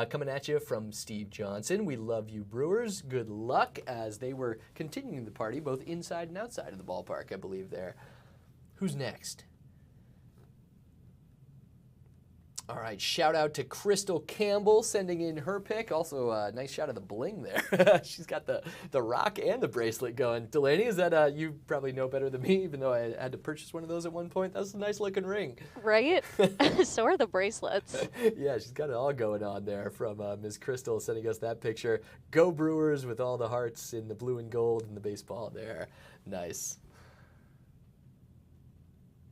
coming at you from Steve Johnson. We love you, Brewers. Good luck, as they were continuing the party both inside and outside of the ballpark, I believe there. Who's next? All right, shout out to Crystal Campbell sending in her pick. Also, a nice shot of the bling there. She's got the rock and the bracelet going. Delaney, is that, you probably know better than me, even though I had to purchase one of those at one point. That's a nice looking ring. Right? So are the bracelets. Yeah, she's got it all going on there from Ms. Crystal sending us that picture. Go Brewers with all the hearts in the blue and gold and the baseball there. Nice.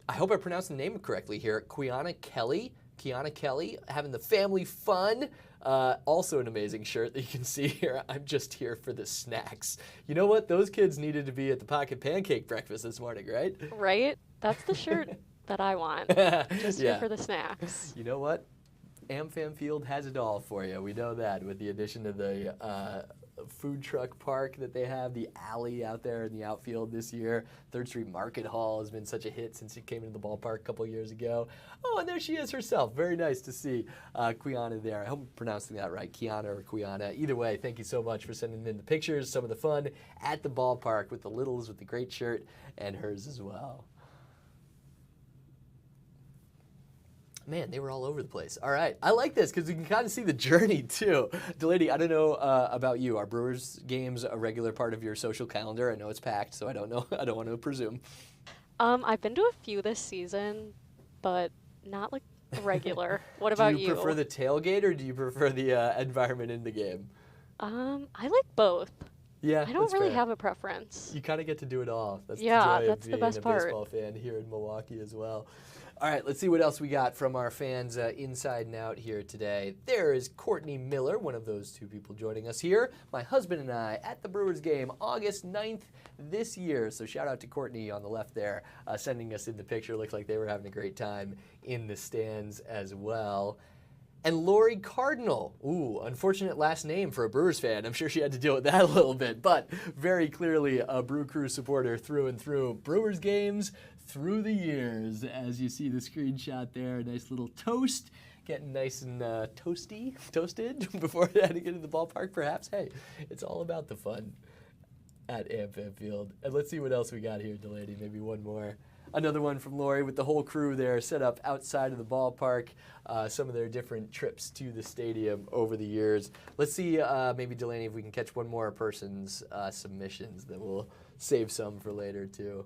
I hope I pronounced the name correctly here. Kiana Kelly, having the family fun. Also an amazing shirt that you can see here. I'm just here for the snacks. You know what? Those kids needed to be at the pocket pancake breakfast this morning, right? Right? That's the shirt that I want. Just here for the snacks. You know what? AmFam Field has it all for you. We know that with the addition of the food truck park that they have, the alley out there in the outfield this year. 3rd Street Market Hall has been such a hit since it came into the ballpark a couple years ago. Oh, and there she is herself. Very nice to see Quiana there. I hope I'm pronouncing that right, Kiana or Quiana. Either way, thank you so much for sending in the pictures, some of the fun at the ballpark with the littles with the great shirt and hers as well. Man, they were all over the place. All right, I like this because we can kind of see the journey too. Delaney, I don't know about you. Are Brewers games a regular part of your social calendar? I know it's packed, so I don't know. I don't want to presume. I've been to a few this season, but not like regular. What about you? Do you prefer the tailgate or do you prefer the environment in the game? I like both. Yeah, I don't really fair. have a preference. You kind of get to do it all. That's Yeah, the joy that's of the being best a part. baseball fan here in Milwaukee as well. All right, let's see what else we got from our fans inside and out here today. There is Courtney Miller, one of those two people joining us here. My husband and I at the Brewers game August 9th this year. So shout out to Courtney on the left there, sending us in the picture. Looks like they were having a great time in the stands as well. And Lori Cardinal, ooh, unfortunate last name for a Brewers fan. I'm sure she had to deal with that a little bit, but very clearly a Brew Crew supporter through and through. Brewers games through the years, as you see the screenshot there. Nice little toast, getting nice and toasted before heading into the ballpark, perhaps. Hey, it's all about the fun at AmFam Field. And let's see what else we got here, Delaney. Maybe one more. Another one from Lori with the whole crew there set up outside of the ballpark. Some of their different trips to the stadium over the years. Let's see, maybe Delaney, if we can catch one more person's submissions, then we'll save some for later too.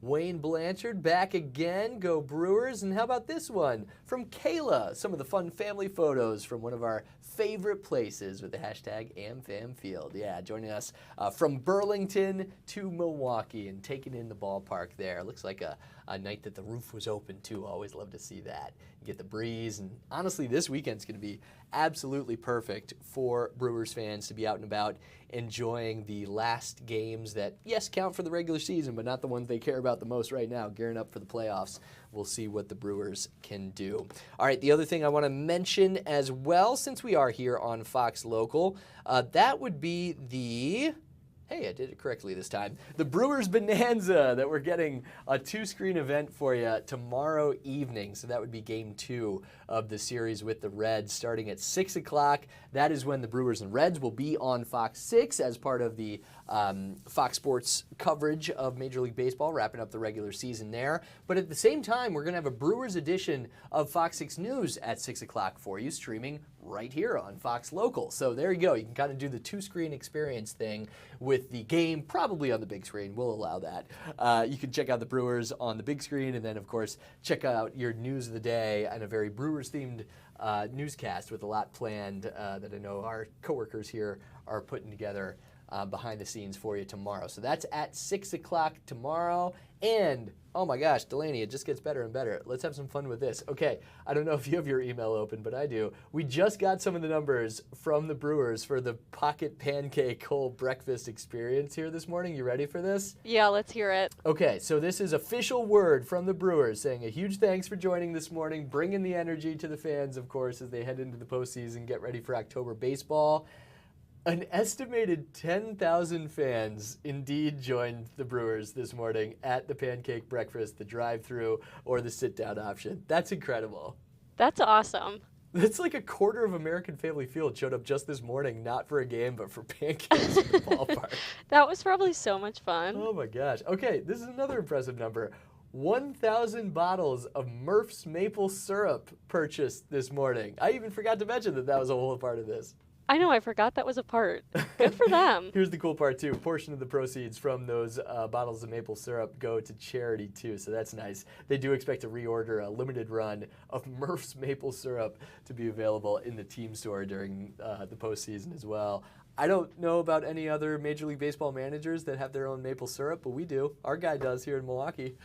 Wayne Blanchard back again. Go Brewers. And how about this one from Kayla? Some of the fun family photos from one of our favorite places with the hashtag AmFamField. Yeah, joining us from Burlington to Milwaukee and taking in the ballpark there. Looks like a night that the roof was open too. Always love to see that. Get the breeze. And honestly, this weekend's going to be absolutely perfect for Brewers fans to be out and about enjoying the last games that, yes, count for the regular season, but not the ones they care about the most right now, gearing up for the playoffs. We'll see what the Brewers can do. All right, the other thing I want to mention as well, since we are here on Fox Local, that would be the... Hey, I did it correctly this time. The Brewers Bonanza, that we're getting a 2-screen event for you tomorrow evening. So that would be game 2 of the series with the Reds starting at 6 o'clock. That is when the Brewers and Reds will be on Fox 6 as part of the Fox Sports coverage of Major League Baseball, wrapping up the regular season there. But at the same time, we're going to have a Brewers edition of Fox 6 News at 6 o'clock for you, streaming right here on Fox Local. So there you go. You can kind of do the 2-screen experience thing with the game, probably on the big screen. We'll allow that. You can check out the Brewers on the big screen, and then, of course, check out your news of the day and a very Brewers-themed newscast with a lot planned that I know our coworkers here are putting together behind the scenes for you tomorrow. So that's at 6 o'clock tomorrow. And, oh my gosh, Delaney, it just gets better and better. Let's have some fun with this. Okay, I don't know if you have your email open, but I do. We just got some of the numbers from the Brewers for the pocket pancake whole breakfast experience here this morning. You ready for this? Yeah, let's hear it. Okay, so this is official word from the Brewers saying a huge thanks for joining this morning, bringing the energy to the fans, of course, as they head into the postseason, get ready for October baseball. An estimated 10,000 fans indeed joined the Brewers this morning at the pancake breakfast, the drive-thru, or the sit-down option. That's incredible. That's awesome. That's like a quarter of American Family Field showed up just this morning, not for a game, but for pancakes at the ballpark. That was probably so much fun. Oh my gosh. Okay, this is another impressive number. 1,000 bottles of Murph's maple syrup purchased this morning. I even forgot to mention that that was a whole part of this. I know, I forgot that was a part. Good for them. Here's the cool part too. A portion of the proceeds from those bottles of maple syrup go to charity too, so that's nice. They do expect to reorder a limited run of Murph's maple syrup to be available in the team store during the postseason as well. I don't know about any other Major League Baseball managers that have their own maple syrup, but we do. Our guy does here in Milwaukee.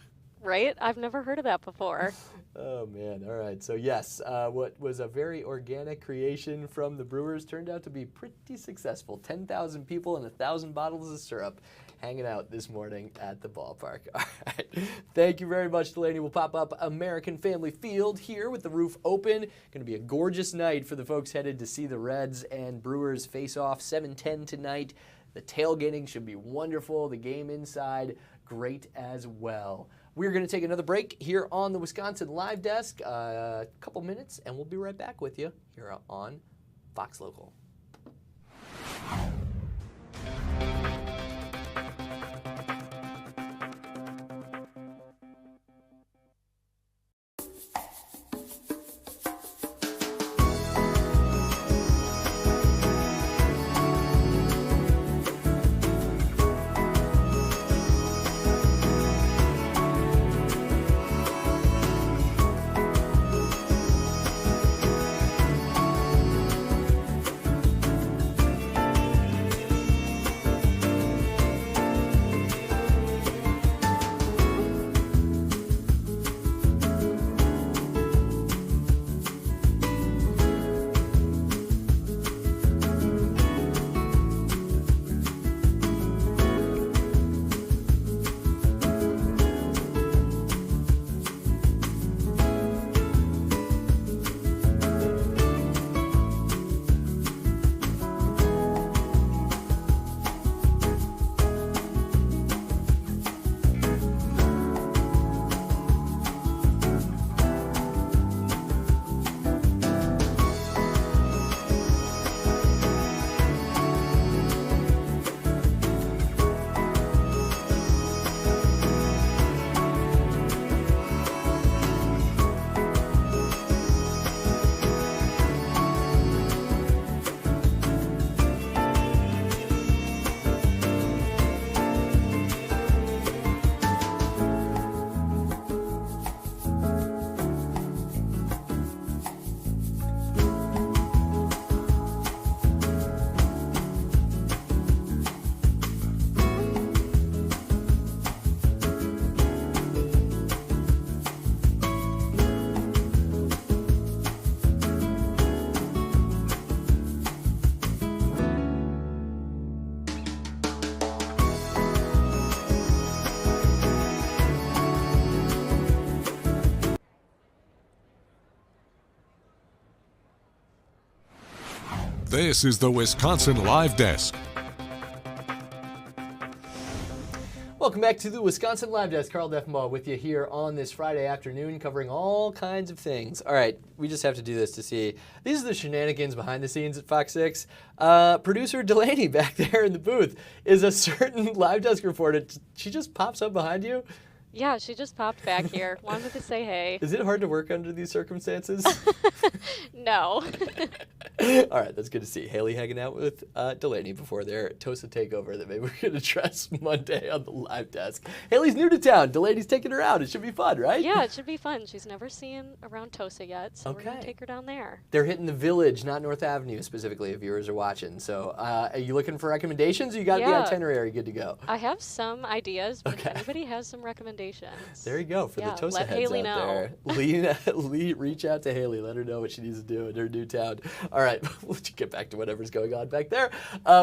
Right? I've never heard of that before. Oh, man. All right. So, yes, what was a very organic creation from the Brewers turned out to be pretty successful. 10,000 people and 1,000 bottles of syrup hanging out this morning at the ballpark. All right. Thank you very much, Delaney. We'll pop up American Family Field here with the roof open. Going to be a gorgeous night for the folks headed to see the Reds and Brewers face off 7:10 tonight. The tailgating should be wonderful. The game inside, great as well. We're going to take another break here on the Wisconsin Live Desk, a couple minutes, and we'll be right back with you here on Fox Local. This is the Wisconsin Live Desk. Welcome back to the Wisconsin Live Desk. Carl Defma with you here on this Friday afternoon, covering all kinds of things. All right, we just have to do this to see. These are the shenanigans behind the scenes at Fox 6. Producer Delaney back there in the booth is a certain Live Desk reporter. She just pops up behind you. Yeah, she just popped back here. Wanted to say hey. Is it hard to work under these circumstances? No. All right, that's good to see. Haley hanging out with Delaney before their Tosa takeover that maybe we could address Monday on the Live Desk. Haley's new to town. Delaney's taking her out. It should be fun, right? Yeah, it should be fun. She's never seen around Tosa yet, so we're going to take her down there. They're hitting the Village, not North Avenue specifically, if viewers are watching. So are you looking for recommendations? Or you got the itinerary good to go? I have some ideas, but if anybody has some recommendations. There you go, for the Tosa let heads Haley out know. there. Reach out to Haley. Let her know what she needs to do in her new town. All right, we'll get back to whatever's going on back there.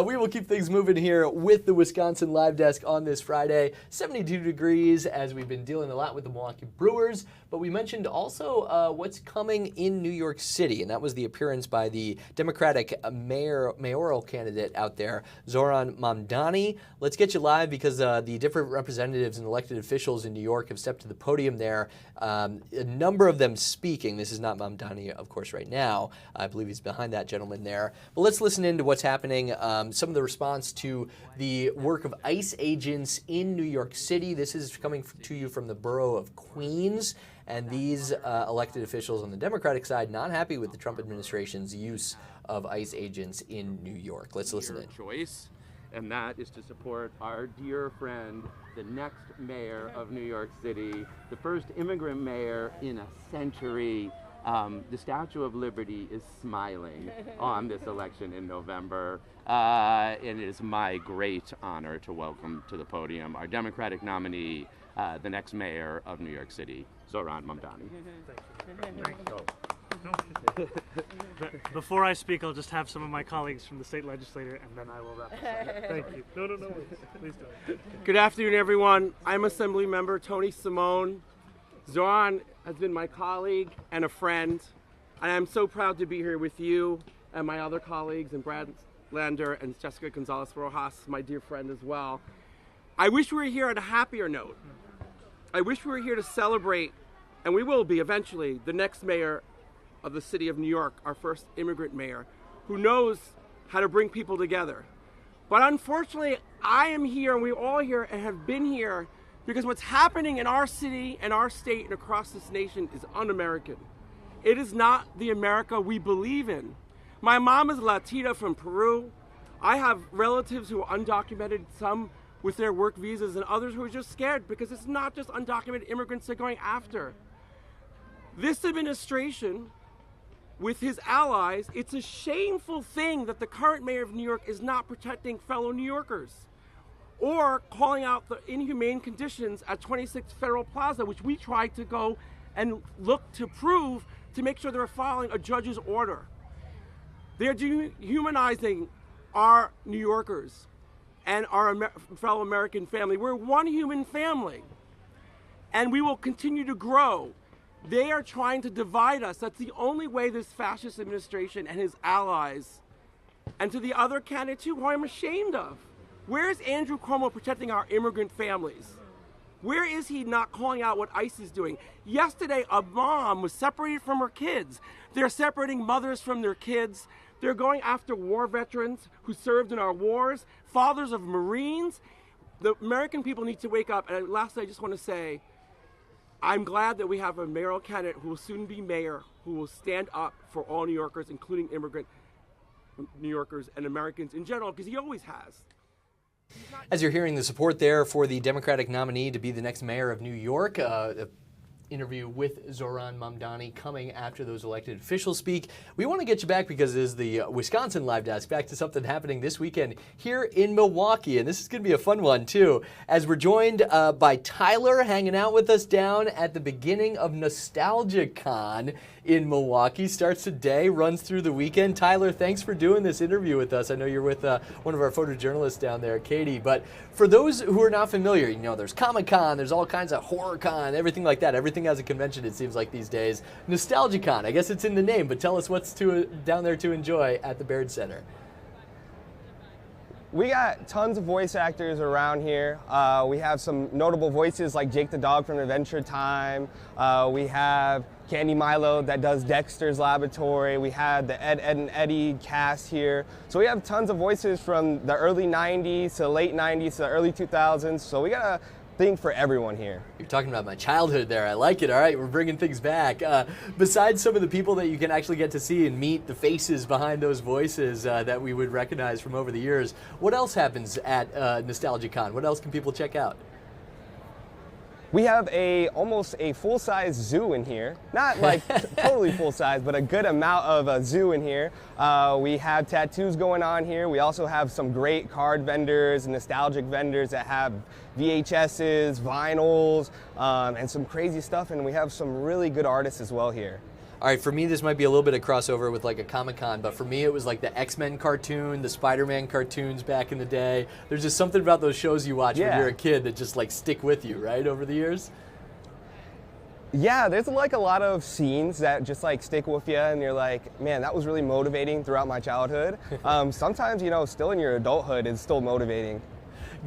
We will keep things moving here with the Wisconsin Live Desk on this Friday. 72 degrees as we've been dealing a lot with the Milwaukee Brewers. But we mentioned also what's coming in New York City, and that was the appearance by the Democratic mayoral candidate out there, Zoran Mamdani. Let's get you live because the different representatives and elected officials in New York have stepped to the podium there. A number of them speaking. This is not Mamdani, of course, right now. I believe he's behind that gentleman there. But let's listen into what's happening, some of the response to the work of ICE agents in New York City. This is coming to you from the borough of Queens. And these elected officials on the Democratic side not happy with the Trump administration's use of ICE agents in New York. Let's listen in. Choice, and that is to support our dear friend, the next mayor of New York City, the first immigrant mayor in a century. The Statue of Liberty is smiling on this election in November, and it is my great honor to welcome to the podium our Democratic nominee, the next mayor of New York City, Zohran Mamdani. Before I speak, I'll just have some of my colleagues from the state legislature, and then I will wrap this up. Thank you. No, please don't. Good afternoon, everyone. I'm Assembly Member Tony Simone. Zohran has been my colleague and a friend, and I'm so proud to be here with you and my other colleagues, and Brad Lander and Jessica Gonzalez Rojas, my dear friend as well. I wish we were here on a happier note. I wish we were here to celebrate, and we will be eventually, the next mayor of the city of New York, our first immigrant mayor, who knows how to bring people together. But unfortunately, I am here, and we're all here and have been here because what's happening in our city and our state and across this nation is un-American. It is not the America we believe in. My mom is Latina from Peru. I have relatives who are undocumented, some with their work visas, and others who are just scared because it's not just undocumented immigrants they're going after. This administration, with his allies, it's a shameful thing that the current mayor of New York is not protecting fellow New Yorkers or calling out the inhumane conditions at 26 Federal Plaza, which we tried to go and look to prove to make sure they're following a judge's order. They're dehumanizing our New Yorkers and our fellow American family. We're one human family, and we will continue to grow. They are trying to divide us. That's the only way this fascist administration and his allies, and to the other candidates who I'm ashamed of. Where is Andrew Cuomo protecting our immigrant families? Where is he not calling out what ICE is doing? Yesterday, a mom was separated from her kids. They're separating mothers from their kids. They're going after war veterans who served in our wars, fathers of Marines. The American people need to wake up. And lastly, I just want to say, I'm glad that we have a mayoral candidate who will soon be mayor, who will stand up for all New Yorkers, including immigrant New Yorkers and Americans in general, because he always has. As you're hearing the support there for the Democratic nominee to be the next mayor of New York, interview with Zohran Mamdani coming after those elected officials speak. We want to get you back because it is the Wisconsin Live Desk, back to something happening this weekend here in Milwaukee. And this is going to be a fun one, too, as we're joined by Tyler hanging out with us down at the beginning of NostalgiaCon in Milwaukee. Starts today, runs through the weekend. Tyler, thanks for doing this interview with us. I know you're with one of our photojournalists down there, Katie. But for those who are not familiar, you know, there's Comic-Con, there's all kinds of HorrorCon, everything like that. Everything has a convention, it seems like these days. NostalgiaCon, I guess it's in the name, but tell us what's down there to enjoy at the Baird Center. We got tons of voice actors around here. We have some notable voices like Jake the Dog from Adventure Time. We have Candy Milo that does Dexter's Laboratory. We had the Ed, Ed, and Eddie cast here. So we have tons of voices from the early 90s to the late 90s to the early 2000s. So we got a thing for everyone here. You're talking about my childhood there. I like it. All right, we're bringing things back. Besides some of the people that you can actually get to see and meet, the faces behind those voices that we would recognize from over the years, what else happens at NostalgiaCon? What else can people check out? We have almost a full-size zoo in here. Not like totally full-size, but a good amount of a zoo in here. We have tattoos going on here. We also have some great card vendors, nostalgic vendors that have VHSs, vinyls, and some crazy stuff. And we have some really good artists as well here. All right, for me, this might be a little bit of crossover with like a Comic-Con, but for me, it was like the X-Men cartoon, the Spider-Man cartoons back in the day. There's just something about those shows you watch when you're a kid that just like stick with you, right, over the years? Yeah, there's like a lot of scenes that just like stick with you and you're like, man, that was really motivating throughout my childhood. Sometimes, you know, still in your adulthood, it's still motivating.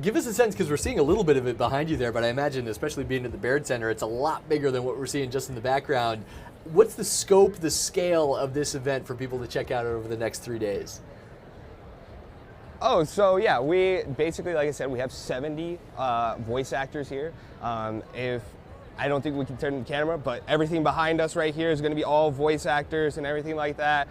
Give us a sense, because we're seeing a little bit of it behind you there, but I imagine, especially being at the Baird Center, it's a lot bigger than what we're seeing just in the background. What's the scope, the scale of this event for people to check out over the next 3 days? Oh, so yeah, we basically, like I said, we have 70 voice actors here. I don't think we can turn the camera, but everything behind us right here is going to be all voice actors and everything like that.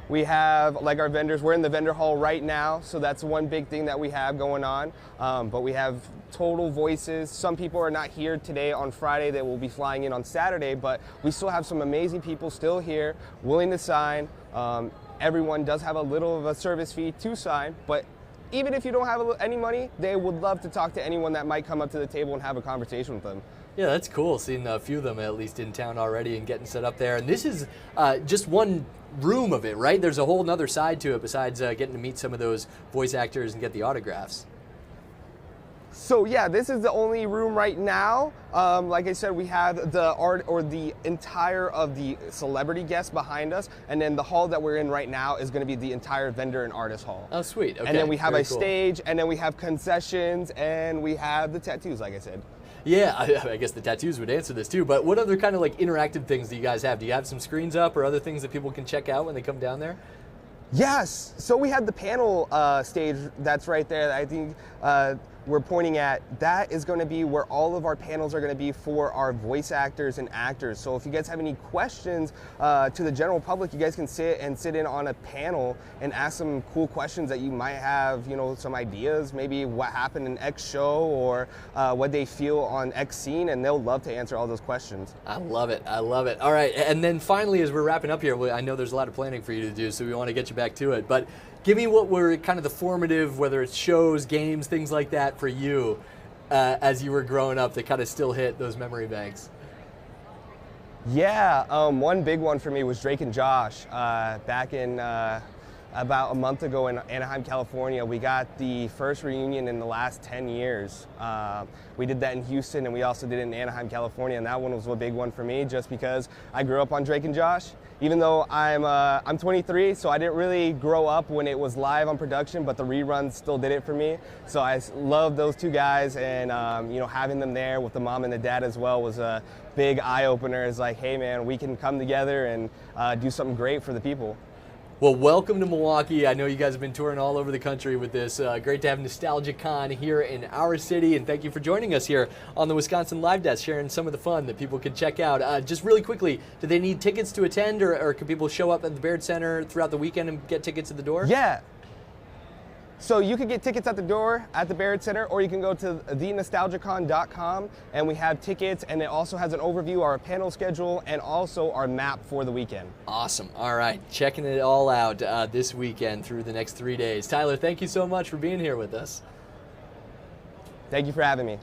We have, like, our vendors, we're in the vendor hall right now, so that's one big thing that we have going on. But we have total voices. Some people are not here today on Friday. They will be flying in on Saturday, but we still have some amazing people still here, willing to sign. Everyone does have a little of a service fee to sign, but even if you don't have any money, they would love to talk to anyone that might come up to the table and have a conversation with them. Yeah, that's cool, seeing a few of them at least in town already and getting set up there. And this is just one room of it, right? There's a whole nother side to it besides getting to meet some of those voice actors and get the autographs. So yeah, this is the only room right now. Like I said, we have the art or the entire of the celebrity guests behind us, and then the hall that we're in right now is going to be the entire vendor and artist hall. Oh, sweet. Okay. And then we have Very a cool. stage, and then we have concessions, and we have the tattoos, like I said. Yeah, I guess the tattoos would answer this too, but what other kind of like interactive things do you guys have? Do you have some screens up or other things that people can check out when they come down there? Yes, so we have the panel stage that's right there that I think we're pointing at. That is going to be where all of our panels are going to be for our voice actors and actors. So if you guys have any questions to the general public, you guys can sit in on a panel and ask some cool questions that you might have, you know, some ideas, maybe what happened in X show or what they feel on X scene, and they'll love to answer all those questions. I love it. I love it. All right, and then finally, as we're wrapping up here, I know there's a lot of planning for you to do, so we want to get you back to it, but give me what were kind of the formative, whether it's shows, games, things like that for you as you were growing up that kind of still hit those memory banks. Yeah, one big one for me was Drake and Josh. Back in about a month ago in Anaheim, California, we got the first reunion in the last 10 years. We did that in Houston, and we also did it in Anaheim, California, and that one was a big one for me just because I grew up on Drake and Josh. Even though I'm 23, so I didn't really grow up when it was live on production, but the reruns still did it for me. So I love those two guys, and you know, having them there with the mom and the dad as well was a big eye-opener. It's like, hey man, we can come together and do something great for the people. Well, welcome to Milwaukee. I know you guys have been touring all over the country with this. Great to have NostalgiaCon here in our city, and thank you for joining us here on the Wisconsin Live Desk, sharing some of the fun that people can check out. Just really quickly, do they need tickets to attend, or can people show up at the Baird Center throughout the weekend and get tickets at the door? Yeah. So you can get tickets at the door at the Baird Center, or you can go to thenostalgiacon.com, and we have tickets, and it also has an overview of our panel schedule and also our map for the weekend. Awesome. All right. Checking it all out this weekend through the next 3 days. Tyler, thank you so much for being here with us. Thank you for having me.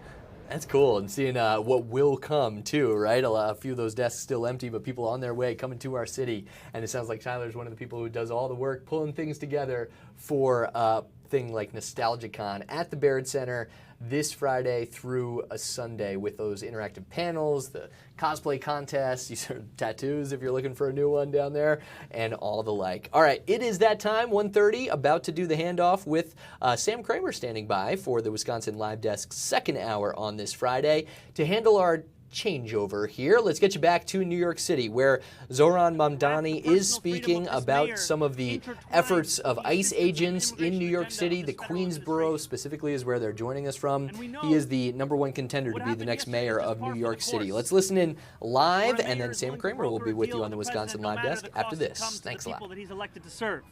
That's cool, and seeing what will come too, right? A few of those desks still empty, but people on their way coming to our city. And it sounds like Tyler's one of the people who does all the work, pulling things together for a thing like NostalgiaCon at the Baird Center this Friday through a Sunday with those interactive panels, the cosplay contests, these are tattoos if you're looking for a new one down there, and all the like. All right, it is that time, 1:30, about to do the handoff with Sam Kramer standing by for the Wisconsin Live Desk's second hour on this Friday to handle our changeover here. Let's get you back to New York City, where Zoran Mamdani is speaking about some of the efforts of ICE agents in New York City. The Queensboro specifically is where they're joining us from. He is the #1 contender to be the next mayor of New York City. Let's listen in live, and then Sam Kramer will be with you on the Wisconsin Live Desk after this. Thanks a lot. That he's elected to serve.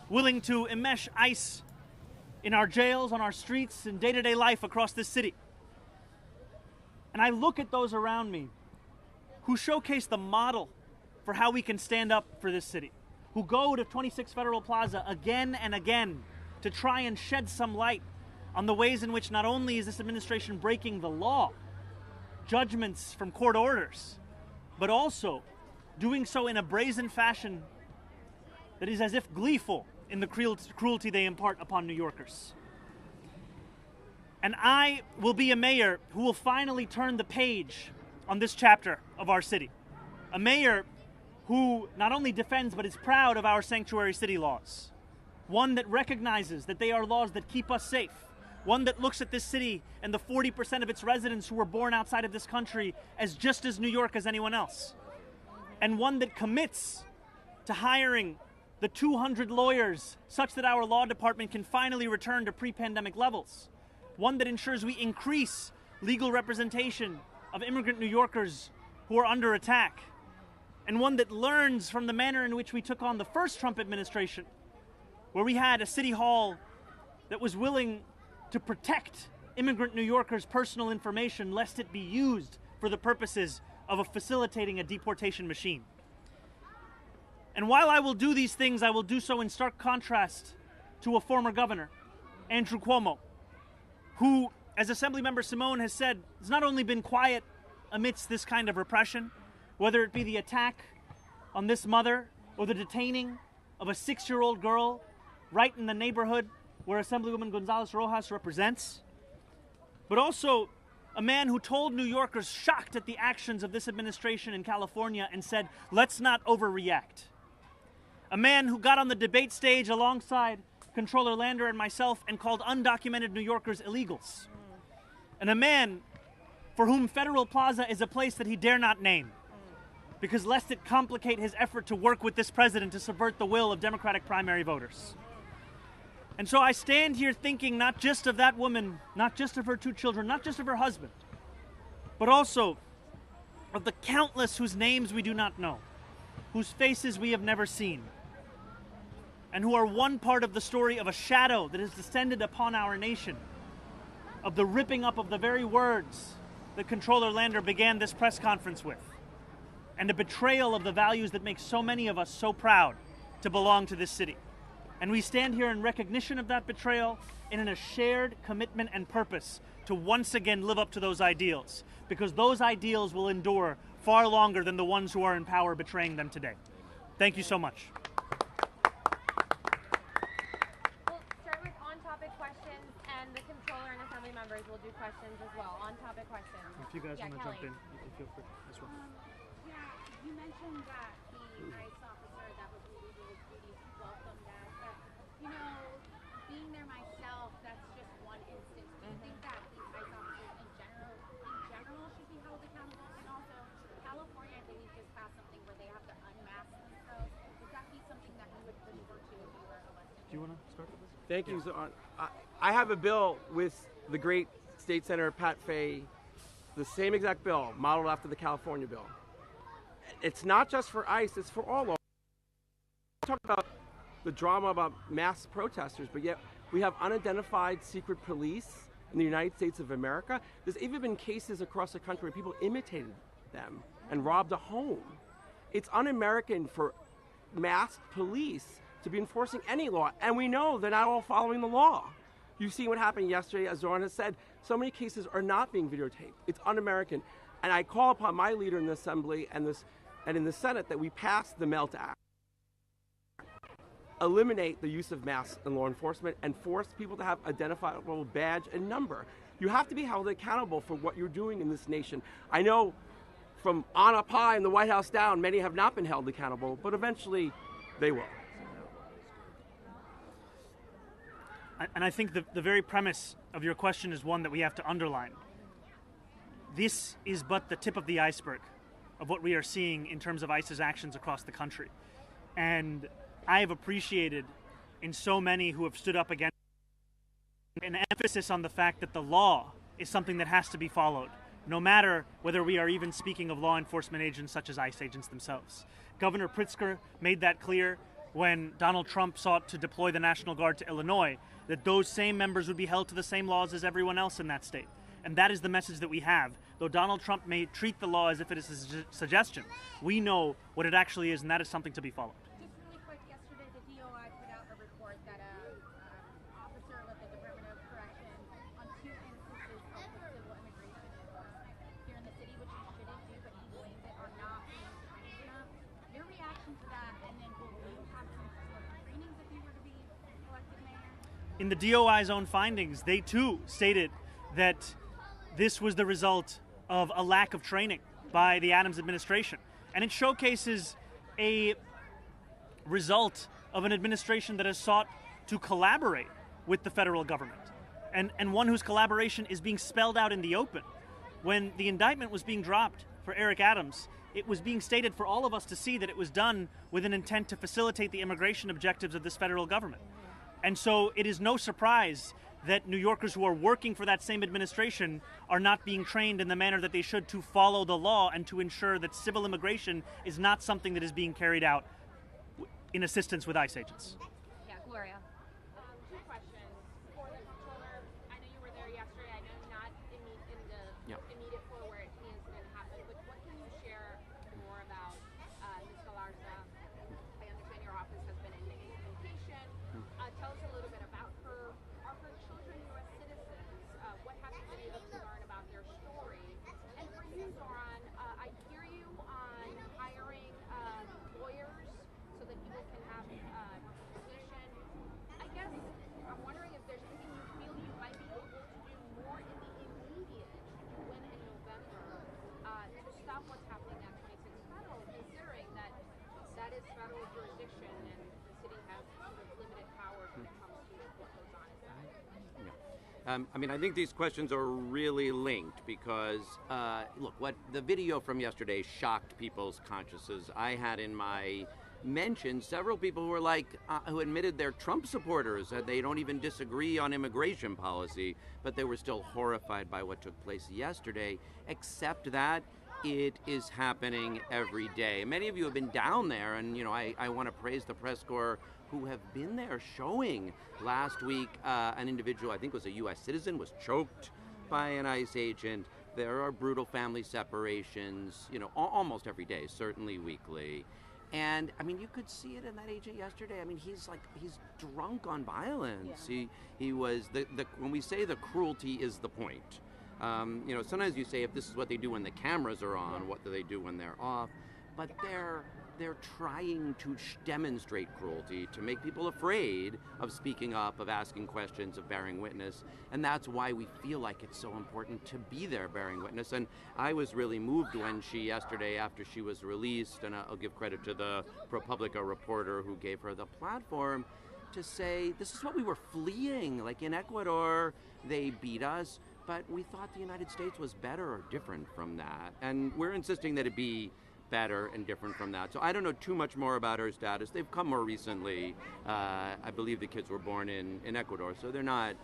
Willing to enmesh ICE in our jails, on our streets, and day-to-day life across this city. And I look at those around me who showcase the model for how we can stand up for this city, who go to 26 Federal Plaza again and again to try and shed some light on the ways in which not only is this administration breaking the law, judgments from court orders, but also doing so in a brazen fashion that is as if gleeful in the cruelty they impart upon New Yorkers. And I will be a mayor who will finally turn the page on this chapter of our city. A mayor who not only defends but is proud of our sanctuary city laws. One that recognizes that they are laws that keep us safe. One that looks at this city and the 40% of its residents who were born outside of this country as just as New York as anyone else. And one that commits to hiring the 200 lawyers such that our law department can finally return to pre-pandemic levels. One that ensures we increase legal representation of immigrant New Yorkers who are under attack. And one that learns from the manner in which we took on the first Trump administration, where we had a city hall that was willing to protect immigrant New Yorkers' personal information lest it be used for the purposes of facilitating a deportation machine. And while I will do these things, I will do so in stark contrast to a former governor Andrew Cuomo, who, as Assemblymember Simone has said, has not only been quiet amidst this kind of repression, whether it be the attack on this mother or the detaining of a 6-year-old girl right in the neighborhood where Assemblywoman Gonzalez Rojas represents, but also a man who told New Yorkers shocked at the actions of this administration in California and said, let's not overreact. A man who got on the debate stage alongside Controller Lander and myself and called undocumented New Yorkers illegals. And a man for whom Federal Plaza is a place that he dare not name, because lest it complicate his effort to work with this president to subvert the will of Democratic primary voters. And so I stand here thinking not just of that woman, not just of her 2 children, not just of her husband, but also of the countless whose names we do not know, whose faces we have never seen, and who are one part of the story of a shadow that has descended upon our nation, of the ripping up of the very words that Controller Lander began this press conference with, and a betrayal of the values that make so many of us so proud to belong to this city. And we stand here in recognition of that betrayal and in a shared commitment and purpose to once again live up to those ideals, because those ideals will endure far longer than the ones who are in power betraying them today. Thank you so much. We'll start with on-topic questions, and the controller and assembly members will do questions as well. On-topic questions. If you guys want to jump in, Kelly. you can feel free as well. Yeah, you mentioned that the ICE officer that was illegal his duties welcomed that. But, you know, being there myself, that's just one instance. Do you think that these ICE officers in general should be held accountable? And also, California, I believe, just passed something where they have to unmask themselves. Would that be something that you would refer to if you were elected? Do you want to start with this? Thank you. So, I have a bill with the great State Senator Pat Fay, the same exact bill, modeled after the California bill. It's not just for ICE, it's for all law. Talk about the drama about mass protesters, but yet we have unidentified secret police in the United States of America. There's even been cases across the country where people imitated them and robbed a home. It's un-American for masked police to be enforcing any law, and we know they're not all following the law. You've seen what happened yesterday, as Zoran has said. So many cases are not being videotaped. It's un-American. And I call upon my leader in the Assembly and in the Senate that we pass the MELT Act, eliminate the use of masks in law enforcement, and force people to have identifiable badge and number. You have to be held accountable for what you're doing in this nation. I know from on up high in the White House down, many have not been held accountable, but eventually they will. And I think the very premise of your question is one that we have to underline. This is but the tip of the iceberg of what we are seeing in terms of ICE's actions across the country. And I have appreciated in so many who have stood up against an emphasis on the fact that the law is something that has to be followed, no matter whether we are even speaking of law enforcement agents such as ICE agents themselves. Governor Pritzker made that clear when Donald Trump sought to deploy the National Guard to Illinois, that those same members would be held to the same laws as everyone else in that state. And that is the message that we have. Though Donald Trump may treat the law as if it is a suggestion, we know what it actually is, and that is something to be followed. Just really quick, yesterday the DOI put out a report that an officer with the Department of Corrections on 2 instances of civil immigration enforcement here in the city, which he shouldn't do, but he blames it on not being trained enough. Your reaction to that, and then will you have some sort of trainings if you were to be elected mayor? In the DOI's own findings, they too stated that this was the result of a lack of training by the Adams administration. And it showcases a result of an administration that has sought to collaborate with the federal government, and one whose collaboration is being spelled out in the open. When the indictment was being dropped for Eric Adams, it was being stated for all of us to see that it was done with an intent to facilitate the immigration objectives of this federal government. And so it is no surprise that New Yorkers who are working for that same administration are not being trained in the manner that they should to follow the law and to ensure that civil immigration is not something that is being carried out in assistance with ICE agents. Yeah, Gloria. 2 questions. For the controller, I know you were there yesterday. I know not in the immediate floor where the incident happened, but what can you share more about Ms. Galarza? I understand your office has been in communication. Tell us a little bit about her. Are her immigration, and the city has sort of limited powers when it comes to what goes on inside. I mean, I think these questions are really linked because, look, what the video from yesterday shocked people's consciences. I had in my mention several people who were like, who admitted they're Trump supporters. They don't even disagree on immigration policy, but they were still horrified by what took place yesterday, except that it is happening every day. Many of you have been down there, and I want to praise the press corps who have been there showing. Last week, an individual, I think was a U.S. citizen, was choked by an ICE agent. There are brutal family separations, almost every day, certainly weekly. And I mean, you could see it in that agent yesterday. I mean, he's drunk on violence. Yeah. He was when we say the cruelty is the point. Sometimes you say if this is what they do when the cameras are on, what do they do when they're off? But they're trying to demonstrate cruelty to make people afraid of speaking up, of asking questions, of bearing witness. And that's why we feel like it's so important to be there bearing witness. And I was really moved when yesterday, after she was released, and I'll give credit to the ProPublica reporter who gave her the platform, to say, this is what we were fleeing. Like in Ecuador, they beat us, but we thought the United States was better or different from that. And we're insisting that it be better and different from that. So I don't know too much more about her status. They've come more recently. I believe the kids were born in Ecuador, so they're not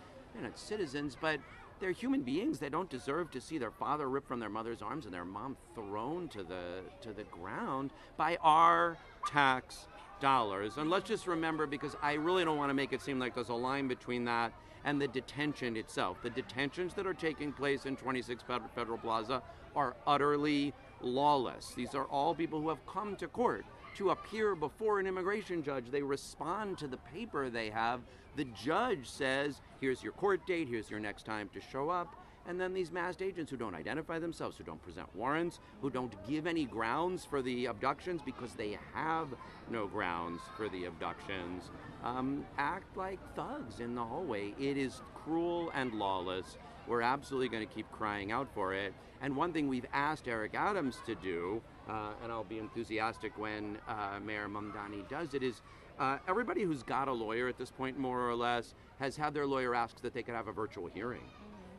citizens, but they're human beings. They don't deserve to see their father ripped from their mother's arms and their mom thrown to the ground by our tax dollars. And let's just remember, because I really don't want to make it seem like there's a line between that and the detention itself. The detentions that are taking place in 26 Federal Plaza are utterly lawless. These are all people who have come to court to appear before an immigration judge. They respond to the paper they have. The judge says, here's your court date, here's your next time to show up. And then these masked agents who don't identify themselves, who don't present warrants, who don't give any grounds for the abductions because they have no grounds for the abductions, act like thugs in the hallway. It is cruel and lawless. We're absolutely going to keep crying out for it. And one thing we've asked Eric Adams to do, and I'll be enthusiastic when Mayor Mamdani does it, is everybody who's got a lawyer at this point, more or less, has had their lawyer ask that they could have a virtual hearing.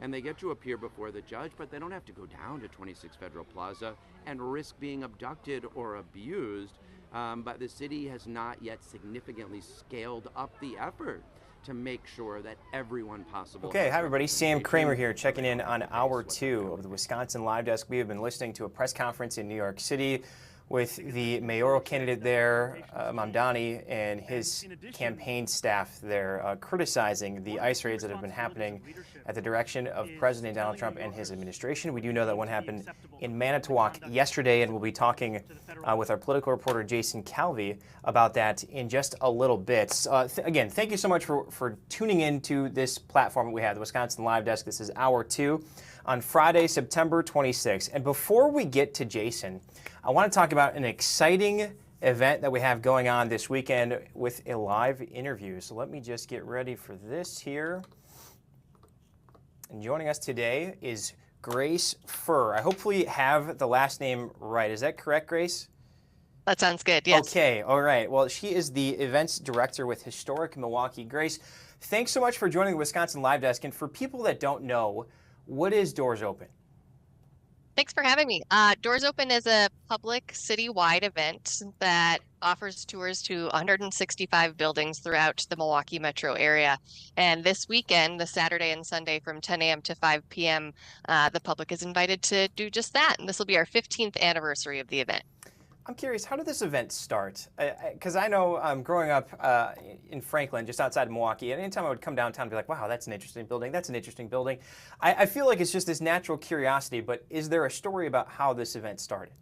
And they get to appear before the judge, but they don't have to go down to 26 Federal Plaza and risk being abducted or abused. But the city has not yet significantly scaled up the effort to make sure that everyone possible. Okay, hi everybody, Sam Kramer here, checking in on hour 2 of the Wisconsin Live Desk. We have been listening to a press conference in New York City with the mayoral candidate there, Mamdani, and his campaign staff there criticizing the ICE raids that have been happening at the direction of President Donald Trump and his administration. We do know that one happened in Manitowoc yesterday, and we'll be talking with our political reporter Jason Calvi about that in just a little bit. Again, thank you so much for tuning in to this platform that we have, the Wisconsin Live Desk. This is hour 2 on Friday, September 26th. And before we get to Jason, I want to talk about an exciting event that we have going on this weekend with a live interview. So let me just get ready for this here. And joining us today is Grace Furr. I hopefully have the last name right. Is that correct, Grace? That sounds good, yes. Okay, all right. Well, she is the events director with Historic Milwaukee. Grace, thanks so much for joining the Wisconsin Live Desk. And for people that don't know, what is Doors Open? Thanks for having me. Doors Open is a public citywide event that offers tours to 165 buildings throughout the Milwaukee metro area. And this weekend, the Saturday and Sunday from 10 a.m. to 5 p.m., the public is invited to do just that. And this will be our 15th anniversary of the event. I'm curious, how did this event start? Because I know growing up in Franklin, just outside of Milwaukee, and anytime I would come downtown, I'd be like, wow, that's an interesting building, that's an interesting building. I feel like it's just this natural curiosity, but is there a story about how this event started?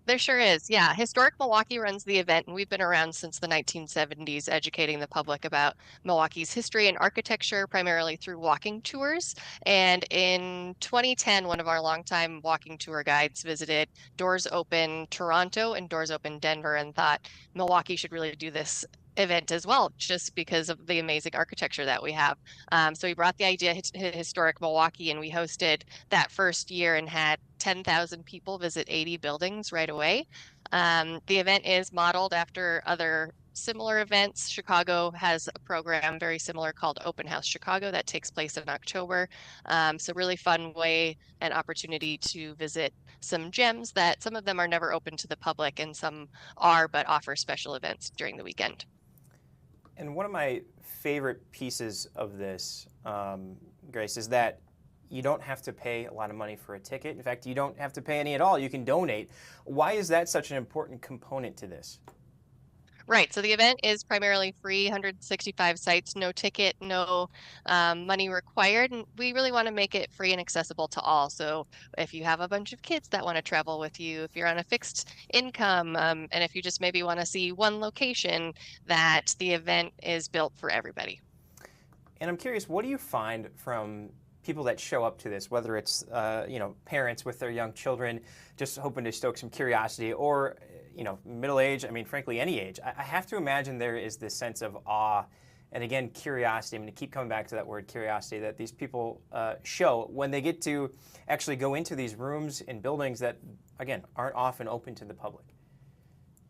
There sure is, yeah. Historic Milwaukee runs the event, and we've been around since the 1970s educating the public about Milwaukee's history and architecture, primarily through walking tours. And in 2010, one of our longtime walking tour guides visited Doors Open Toronto and Doors Open Denver and thought Milwaukee should really do this event as well, just because of the amazing architecture that we have. So we brought the idea to Historic Milwaukee, and we hosted that first year and had 10,000 people visit 80 buildings right away. The event is modeled after other similar events. Chicago has a program very similar called Open House Chicago that takes place in October. So really fun way and opportunity to visit some gems that some of them are never open to the public and some are, but offer special events during the weekend. And one of my favorite pieces of this, Grace, is that you don't have to pay a lot of money for a ticket. In fact, you don't have to pay any at all. You can donate. Why is that such an important component to this? Right. So the event is primarily free, 165 sites, no ticket, no money required. And we really want to make it free and accessible to all. So if you have a bunch of kids that want to travel with you, if you're on a fixed income, and if you just maybe want to see one location, that the event is built for everybody. And I'm curious, what do you find from people that show up to this, whether it's parents with their young children just hoping to stoke some curiosity, or middle age, I mean, frankly, any age? I have to imagine there is this sense of awe and, again, curiosity. I mean, to keep coming back to that word curiosity, that these people show when they get to actually go into these rooms and buildings that, again, aren't often open to the public.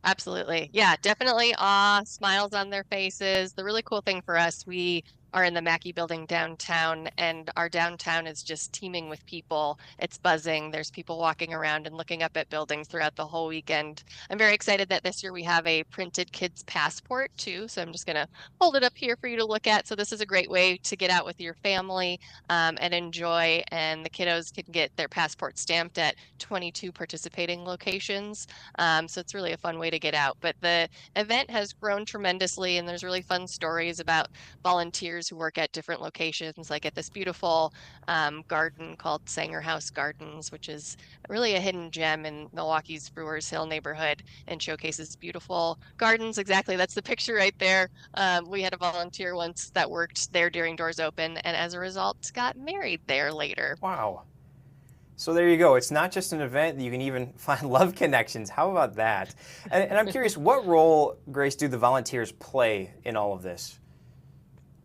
Absolutely. Yeah, definitely awe, smiles on their faces. The really cool thing for us, we are in the Mackey building downtown, and our downtown is just teeming with people. It's buzzing. There's people walking around and looking up at buildings throughout the whole weekend. I'm very excited that this year we have a printed kids passport too. So I'm just going to hold it up here for you to look at. So this is a great way to get out with your family and enjoy. And the kiddos can get their passport stamped at 22 participating locations. So it's really a fun way to get out. But the event has grown tremendously, and there's really fun stories about volunteers who work at different locations, like at this beautiful garden called Sanger House Gardens, which is really a hidden gem in Milwaukee's Brewers Hill neighborhood and showcases beautiful gardens. Exactly, that's the picture right there. We had a volunteer once that worked there during Doors Open, and as a result got married there later. Wow. So there you go. It's not just an event that you can even find love connections. How about that? And I'm curious, what role, Grace, do the volunteers play in all of this?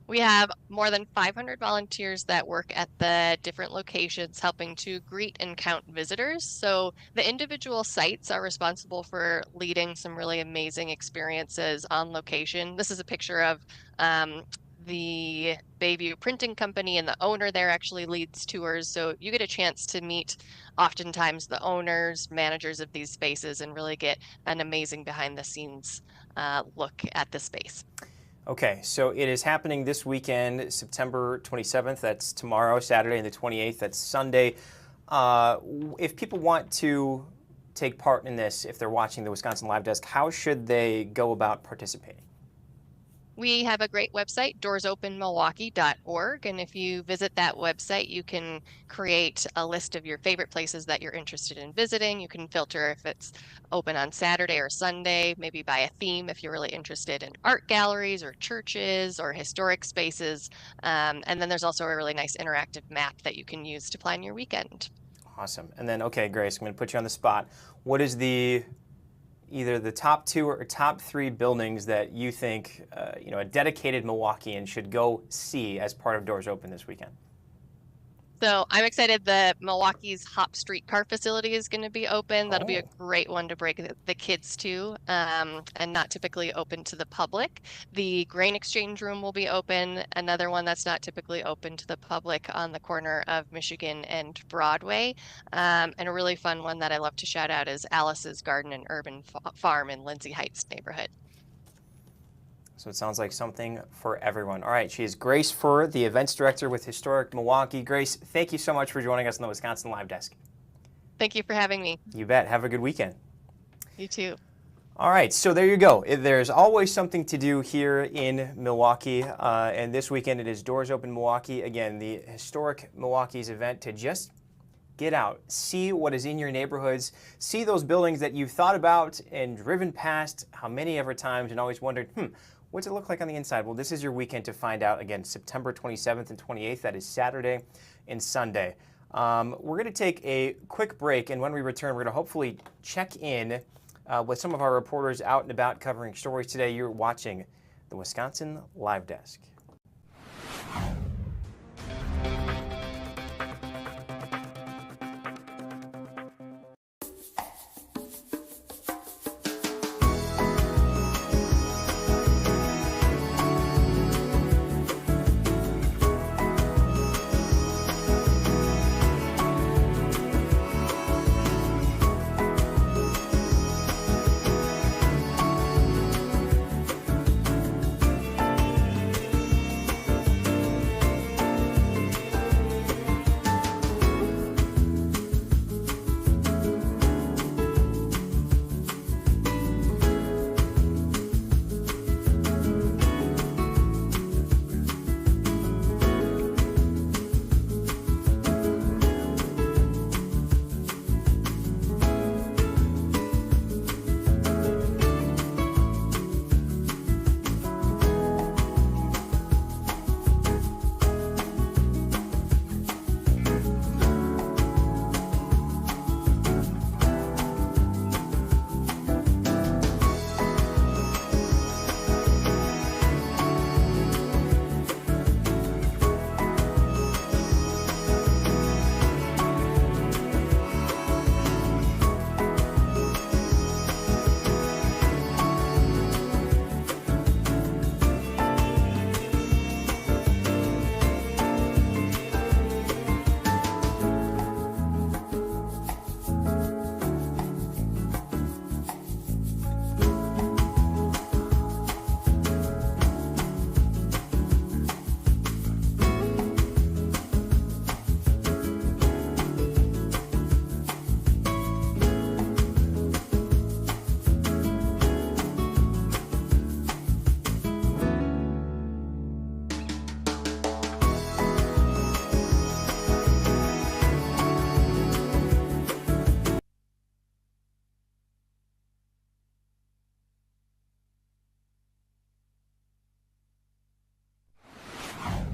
We have more than 500 volunteers that work at the different locations helping to greet and count visitors. So the individual sites are responsible for leading some really amazing experiences on location. This is a picture of the Bayview Printing Company, and the owner there actually leads tours. So you get a chance to meet oftentimes the owners, managers of these spaces, and really get an amazing behind the scenes look at the space. Okay, so it is happening this weekend, September 27th, that's tomorrow, Saturday, and the 28th, that's Sunday. If people want to take part in this, if they're watching the Wisconsin Live Desk, how should they go about participating? We have a great website, doorsopenmilwaukee.org, and if you visit that website, you can create a list of your favorite places that you're interested in visiting. You can filter if it's open on Saturday or Sunday, maybe by a theme if you're really interested in art galleries or churches or historic spaces. And then there's also a really nice interactive map that you can use to plan your weekend. Awesome. And then, okay, Grace, I'm going to put you on the spot. What is either the top 2 or top 3 buildings that you think a dedicated Milwaukeean should go see as part of Doors Open this weekend? So I'm excited that Milwaukee's Hop Streetcar facility is going to be open. That'll be a great one to break the kids to, and not typically open to the public. The Grain Exchange Room will be open, another one that's not typically open to the public on the corner of Michigan and Broadway. And a really fun one that I love to shout out is Alice's Garden and Urban Farm in Lindsay Heights neighborhood. So it sounds like something for everyone. All right, she is Grace Furr, the events director with Historic Milwaukee. Grace, thank you so much for joining us on the Wisconsin Live Desk. Thank you for having me. You bet. Have a good weekend. You too. All right, so there you go. There's always something to do here in Milwaukee, and this weekend it is Doors Open Milwaukee. Again, the Historic Milwaukee's event to just get out, see what is in your neighborhoods, see those buildings that you've thought about and driven past how many ever times and always wondered, what's it look like on the inside? Well, this is your weekend to find out. Again, September 27th and 28th, that is Saturday and Sunday. We're going to take a quick break, and when we return, we're going to hopefully check in with some of our reporters out and about covering stories today. You're watching the Wisconsin Live Desk.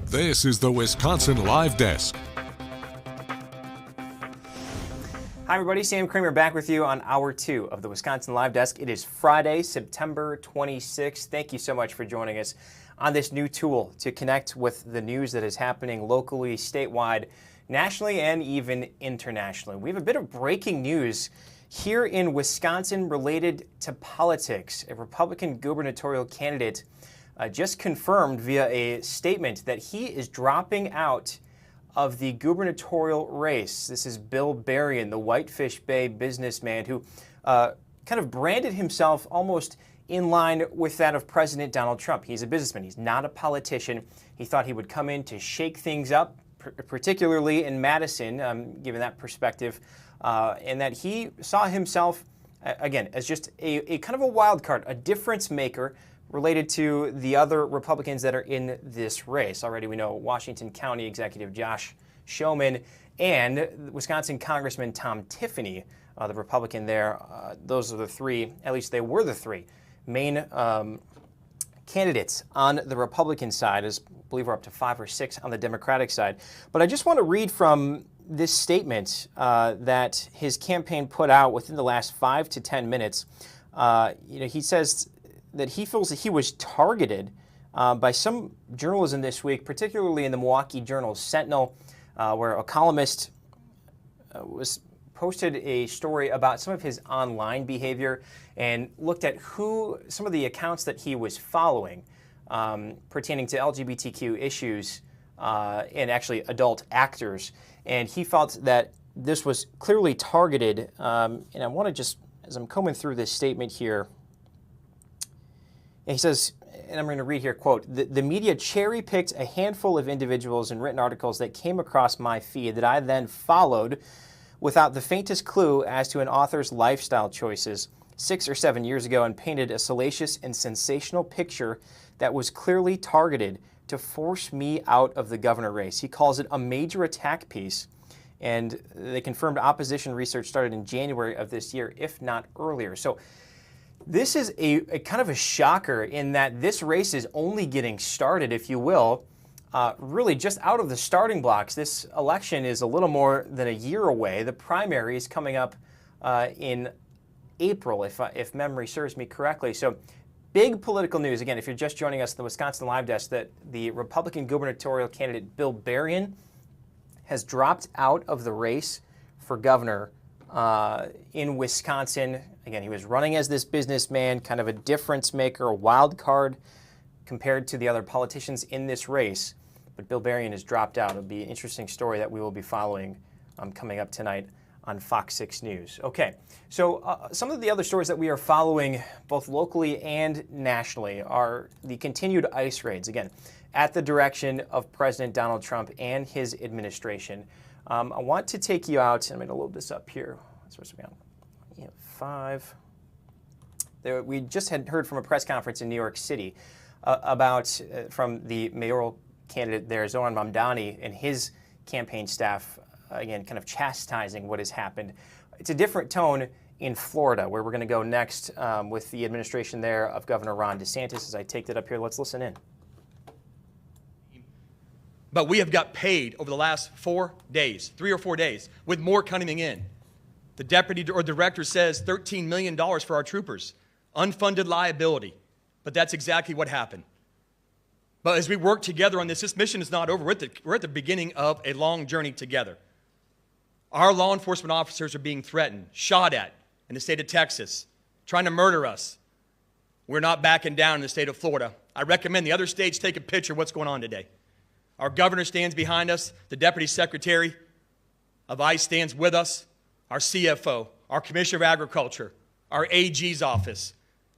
This is the Wisconsin Live Desk. Hi everybody, Sam Kramer back with you on Hour 2 of the Wisconsin Live Desk. It is Friday, September 26th. Thank you so much for joining us on this new tool to connect with the news that is happening locally, statewide, nationally, and even internationally. We have a bit of breaking news here in Wisconsin related to politics. A Republican gubernatorial candidate just confirmed via a statement that he is dropping out of the gubernatorial race. This is Bill Berrien, the Whitefish Bay businessman who kind of branded himself almost in line with that of President Donald Trump. He's a businessman. He's not a politician. He thought he would come in to shake things up, particularly in Madison, given that perspective, and that he saw himself, again, as just a kind of a wild card, a difference maker related to the other Republicans that are in this race. Already we know Washington County Executive Josh Showman and Wisconsin Congressman Tom Tiffany, the Republican there. Those are the three, at least they were the three, main candidates on the Republican side, as I believe we're up to 5 or 6 on the Democratic side. But I just want to read from this statement that his campaign put out within the last 5 to 10 minutes. He says that he feels that he was targeted by some journalism this week, particularly in the Milwaukee Journal Sentinel, where a columnist was posted a story about some of his online behavior and looked at some of the accounts that he was following pertaining to LGBTQ issues and actually adult actors. And he felt that this was clearly targeted. And I want to just, as I'm combing through this statement here, he says, and I'm going to read here, quote, the media cherry-picked a handful of individuals and written articles that came across my feed that I then followed without the faintest clue as to an author's lifestyle choices 6 or 7 years ago and painted a salacious and sensational picture that was clearly targeted to force me out of the governor race. He calls it a major attack piece, and they confirmed opposition research started in January of this year, if not earlier. So this is a kind of a shocker in that this race is only getting started, if you will, really just out of the starting blocks. This election is a little more than a year away. The primary is coming up in April, if memory serves me correctly. So big political news, again, if you're just joining us, the Wisconsin Live Desk, that the Republican gubernatorial candidate Bill Berrien has dropped out of the race for governor in Wisconsin. Again, he was running as this businessman, kind of a difference maker, a wild card compared to the other politicians in this race. But Bill Berrien has dropped out. It'll be an interesting story that we will be following coming up tonight on Fox 6 News. Okay, so some of the other stories that we are following both locally and nationally are the continued ICE raids, again, at the direction of President Donald Trump and his administration. I want to take you out, I'm going to load this up here. It's supposed to be on 5. We just had heard from a press conference in New York City about, from the mayoral candidate there, Zoran Mamdani, and his campaign staff, again, kind of chastising what has happened. It's a different tone in Florida, where we're going to go next with the administration there of Governor Ron DeSantis. As I take that up here, let's listen in. But we have got paid over the last 4 days, 3 or 4 days, with more coming in. The deputy or director says $13 million for our troopers, unfunded liability. But that's exactly what happened. But as we work together on this, this mission is not over. We're at the beginning of a long journey together. Our law enforcement officers are being threatened, shot at in the state of Texas, trying to murder us. We're not backing down in the state of Florida. I recommend the other states take a picture of what's going on today. Our governor stands behind us. The deputy secretary of ICE stands with us. Our CFO, our commissioner of agriculture, our AG's office.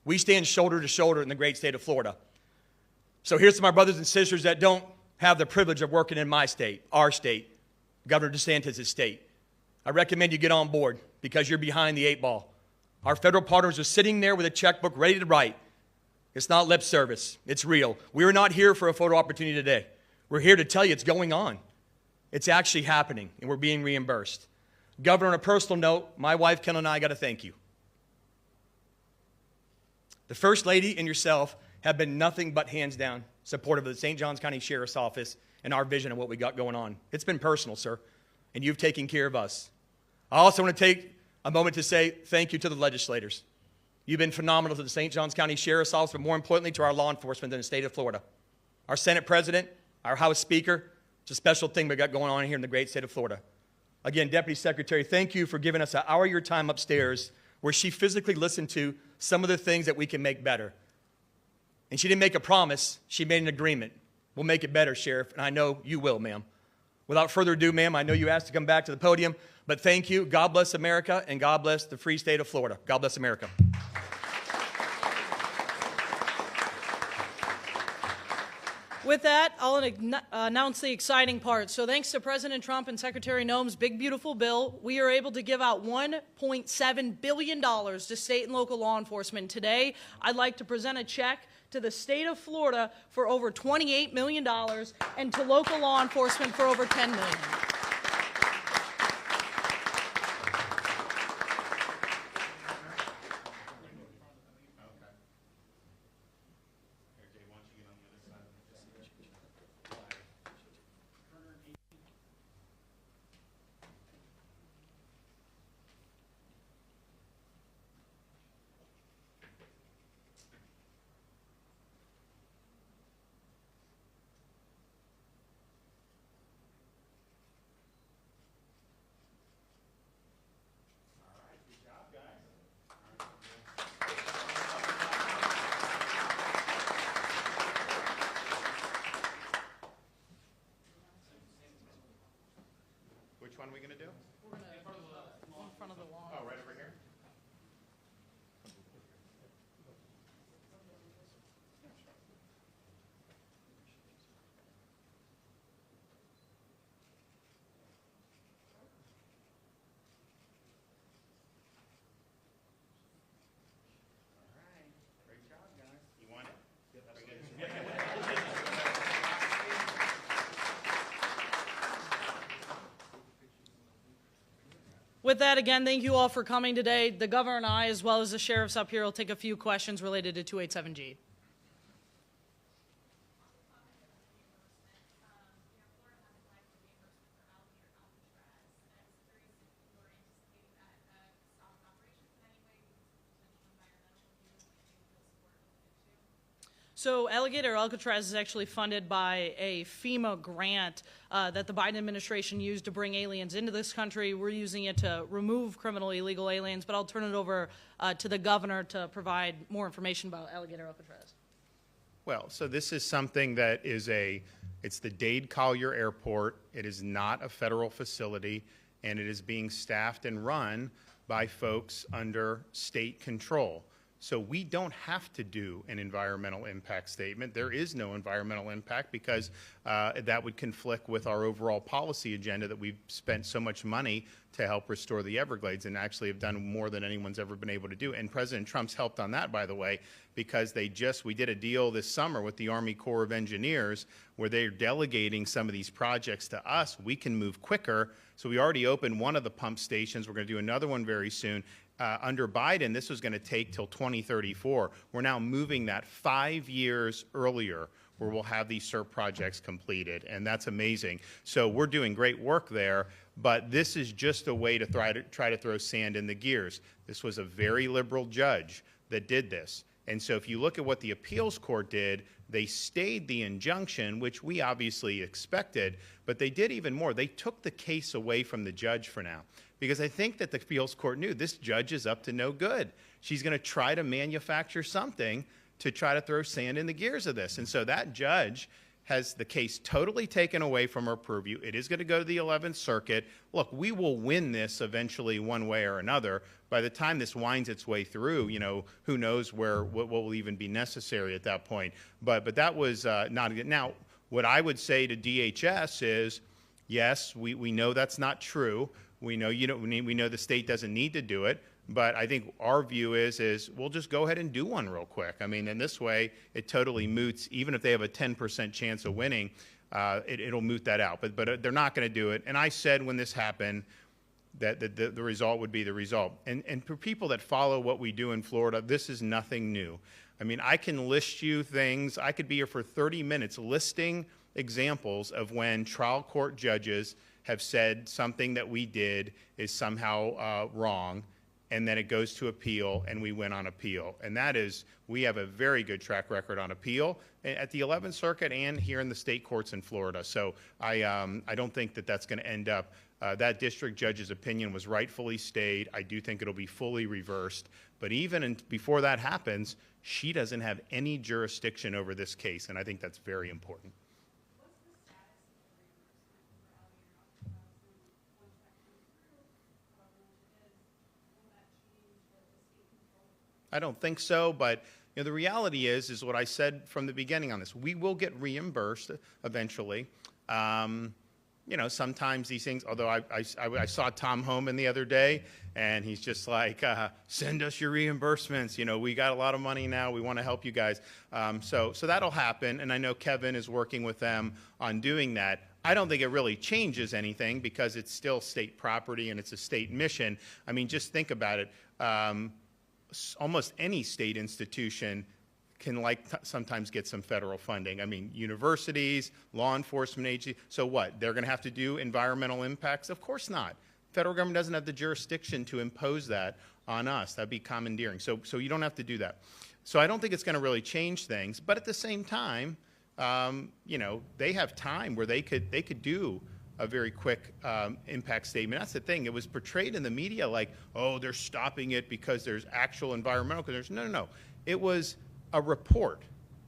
We stand shoulder to shoulder in the great state of Florida. So here's to my brothers and sisters that don't have the privilege of working in my state, our state, Governor DeSantis' state. I recommend you get on board because you're behind the 8 ball. Our federal partners are sitting there with a checkbook ready to write. It's not lip service. It's real. We are not here for a photo opportunity today. We're here to tell you it's going on. It's actually happening, and we're being reimbursed. Governor, on a personal note, my wife, Ken, and I got to thank you. The First Lady and yourself have been nothing but hands down supportive of the St. Johns County Sheriff's Office and our vision of what we got going on. It's been personal, sir, and you've taken care of us. I also want to take a moment to say thank you to the legislators. You've been phenomenal to the St. Johns County Sheriff's Office, but more importantly to our law enforcement in the state of Florida. Our Senate President, our House Speaker, it's a special thing we got going on here in the great state of Florida. Again, Deputy Secretary, thank you for giving us an hour of your time upstairs where she physically listened to some of the things that we can make better. And she didn't make a promise, she made an agreement. We'll make it better, Sheriff, and I know you will, ma'am. Without further ado, ma'am, I know you asked to come back to the podium, but thank you. God bless America, and God bless the free state of Florida. God bless America. With that, I'll announce the exciting part. So thanks to President Trump and Secretary Noem's big, beautiful bill, we are able to give out $1.7 billion to state and local law enforcement. Today, I'd like to present a check to the state of Florida for over $28 million and to local law enforcement for over $10 million. Which one are we going to do? We're going to in front of the wall. Oh, right over here? All right. Great job, guys. You want it? With that, again, thank you all for coming today. The governor and I, as well as the sheriffs up here, will take a few questions related to 287G. So Alligator Alcatraz is actually funded by a FEMA grant that the Biden administration used to bring aliens into this country. We're using it to remove criminal illegal aliens, but I'll turn it over to the governor to provide more information about Alligator Alcatraz. Well, so this is something that is it's the Dade Collier Airport. It is not a federal facility, and it is being staffed and run by folks under state control. So we don't have to do an environmental impact statement. There is no environmental impact because that would conflict with our overall policy agenda that we've spent so much money to help restore the Everglades and actually have done more than anyone's ever been able to do. And President Trump's helped on that, by the way, because we did a deal this summer with the Army Corps of Engineers where they're delegating some of these projects to us. We can move quicker. So we already opened one of the pump stations. We're going to do another one very soon. Under Biden, this was going to take till 2034. We're now moving that 5 years earlier where we'll have these SERP projects completed, and that's amazing. So we're doing great work there, but this is just a way to try to throw sand in the gears. This was a very liberal judge that did this. And so if you look at what the appeals court did, they stayed the injunction, which we obviously expected, but they did even more. They took the case away from the judge for now, because I think that the appeals court knew this judge is up to no good. She's going to try to manufacture something to try to throw sand in the gears of this. And so that judge has the case totally taken away from her purview. It is going to go to the 11th Circuit. Look, we will win this eventually one way or another. By the time this winds its way through, who knows what will even be necessary at that point. But that was not good. Now, what I would say to DHS is, yes, we know that's not true. We know we know the state doesn't need to do it, but I think our view is we'll just go ahead and do one real quick. I mean, in this way, it totally moots. Even if they have a 10% chance of winning, it'll moot that out. But they're not going to do it. And I said when this happened that the result would be the result. And for people that follow what we do in Florida, this is nothing new. I mean, I can list you things. I could be here for 30 minutes listing examples of when trial court judges have said something that we did is somehow wrong, and then it goes to appeal, and we win on appeal. And that is, we have a very good track record on appeal at the 11th Circuit and here in the state courts in Florida. So I don't think that that's going to end up. That district judge's opinion was rightfully stayed. I do think it'll be fully reversed. But even before that happens, she doesn't have any jurisdiction over this case, and I think that's very important. I don't think so, but the reality is what I said from the beginning on this. We will get reimbursed eventually. Sometimes these things, although I saw Tom Homan the other day, and he's just like, send us your reimbursements. We got a lot of money now. We want to help you guys. So that'll happen, and I know Kevin is working with them on doing that. I don't think it really changes anything because it's still state property and it's a state mission. I mean, just think about it. Almost any state institution can sometimes get some federal funding. I mean, universities, law enforcement agencies. So what? They're going to have to do environmental impacts? Of course not. Federal government doesn't have the jurisdiction to impose that on us. That'd be commandeering. So you don't have to do that. So I don't think it's going to really change things. But at the same time, they have time where they could do a very quick impact statement. That's the thing. It was portrayed in the media like, oh, they're stopping it because there's actual environmental concerns. No. It was a report.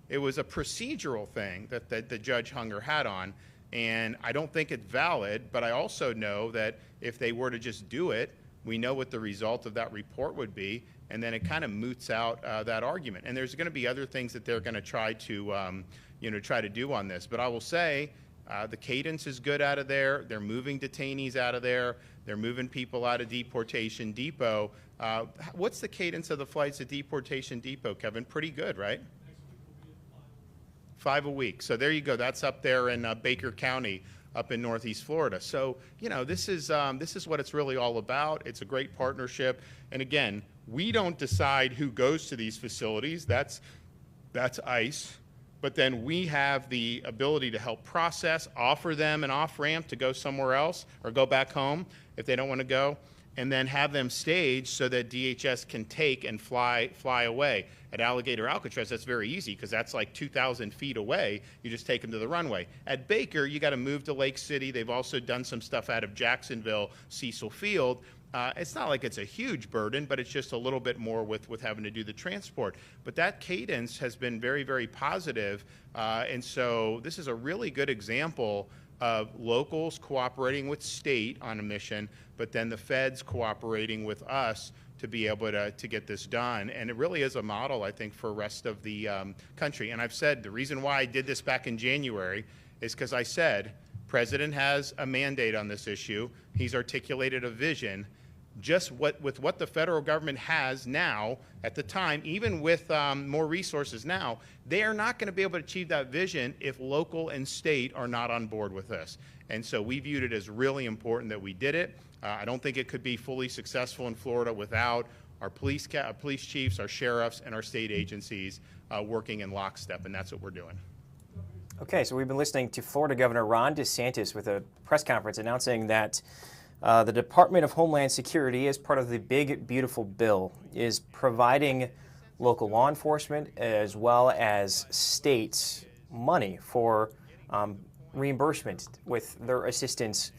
It was a procedural thing that the judge hung her hat on, and I don't think it's valid, but I also know that if they were to just do it, we know what the result of that report would be, and then it kind of moots out that argument. And there's going to be other things that they're going to try to do on this. But I will say, the cadence is good out of there. They're moving detainees out of there. They're moving people out of Deportation Depot. What's the cadence of the flights at Deportation Depot, Kevin? Pretty good, right? 5 a week. So there you go. That's up there in Baker County, up in Northeast Florida. So this is what it's really all about. It's a great partnership. And again, we don't decide who goes to these facilities. That's ICE. But then we have the ability to help process, offer them an off-ramp to go somewhere else or go back home if they don't want to go. and then have them staged so that DHS can take and fly away. At Alligator Alcatraz, that's very easy because that's like 2,000 feet away. You just take them to the runway. At Baker, you got to move to Lake City. They've also done some stuff out of Jacksonville, Cecil Field. It's not like it's a huge burden, but it's just a little bit more with having to do the transport. But that cadence has been very, very positive. And so this is a really good example of locals cooperating with state on a mission, but then the feds cooperating with us to be able to get this done. And it really is a model, I think, for the rest of the country. And I've said the reason why I did this back in January is because I said, President has a mandate on this issue. He's articulated a vision. Just with what the federal government has now at the time, even with more resources now, they are not going to be able to achieve that vision if local and state are not on board with this. And so we viewed it as really important that we did it. I don't think it could be fully successful in Florida without our police chiefs, our sheriffs, and our state agencies working in lockstep, and that's what we're doing. Okay, so we've been listening to Florida Governor Ron DeSantis with a press conference announcing that the Department of Homeland Security, as part of the Big Beautiful Bill, is providing local law enforcement as well as states money for reimbursement with their assistance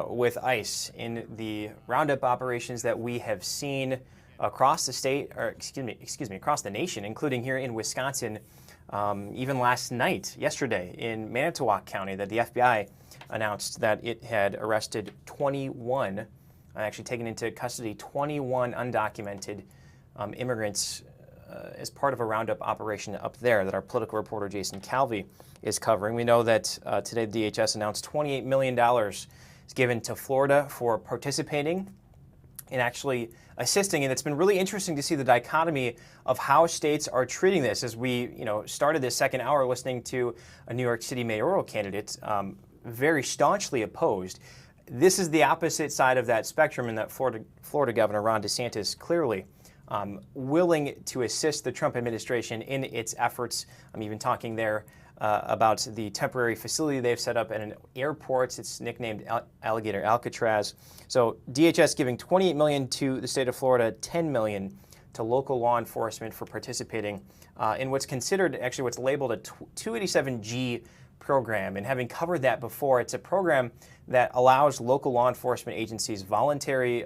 with ICE in the roundup operations that we have seen across the state, or excuse me, across the nation, including here in Wisconsin. Even last night, yesterday, in Manitowoc County, that the FBI announced that it had arrested 21, actually taken into custody 21 undocumented immigrants as part of a roundup operation up there that our political reporter Jason Calvi is covering. We know that today the DHS announced $28 million is given to Florida for participating and actually assisting, and it's been really interesting to see the dichotomy of how states are treating this. As we, started this second hour listening to a New York City mayoral candidate very staunchly opposed. This is the opposite side of that spectrum, in that Florida Governor Ron DeSantis clearly willing to assist the Trump administration in its efforts. I'm even talking there about the temporary facility they've set up at an airport. It's nicknamed Alligator Alcatraz. So DHS giving $28 million to the state of Florida, $10 million to local law enforcement for participating in what's considered, actually what's labeled a 287G program. And having covered that before, it's a program that allows local law enforcement agencies voluntary,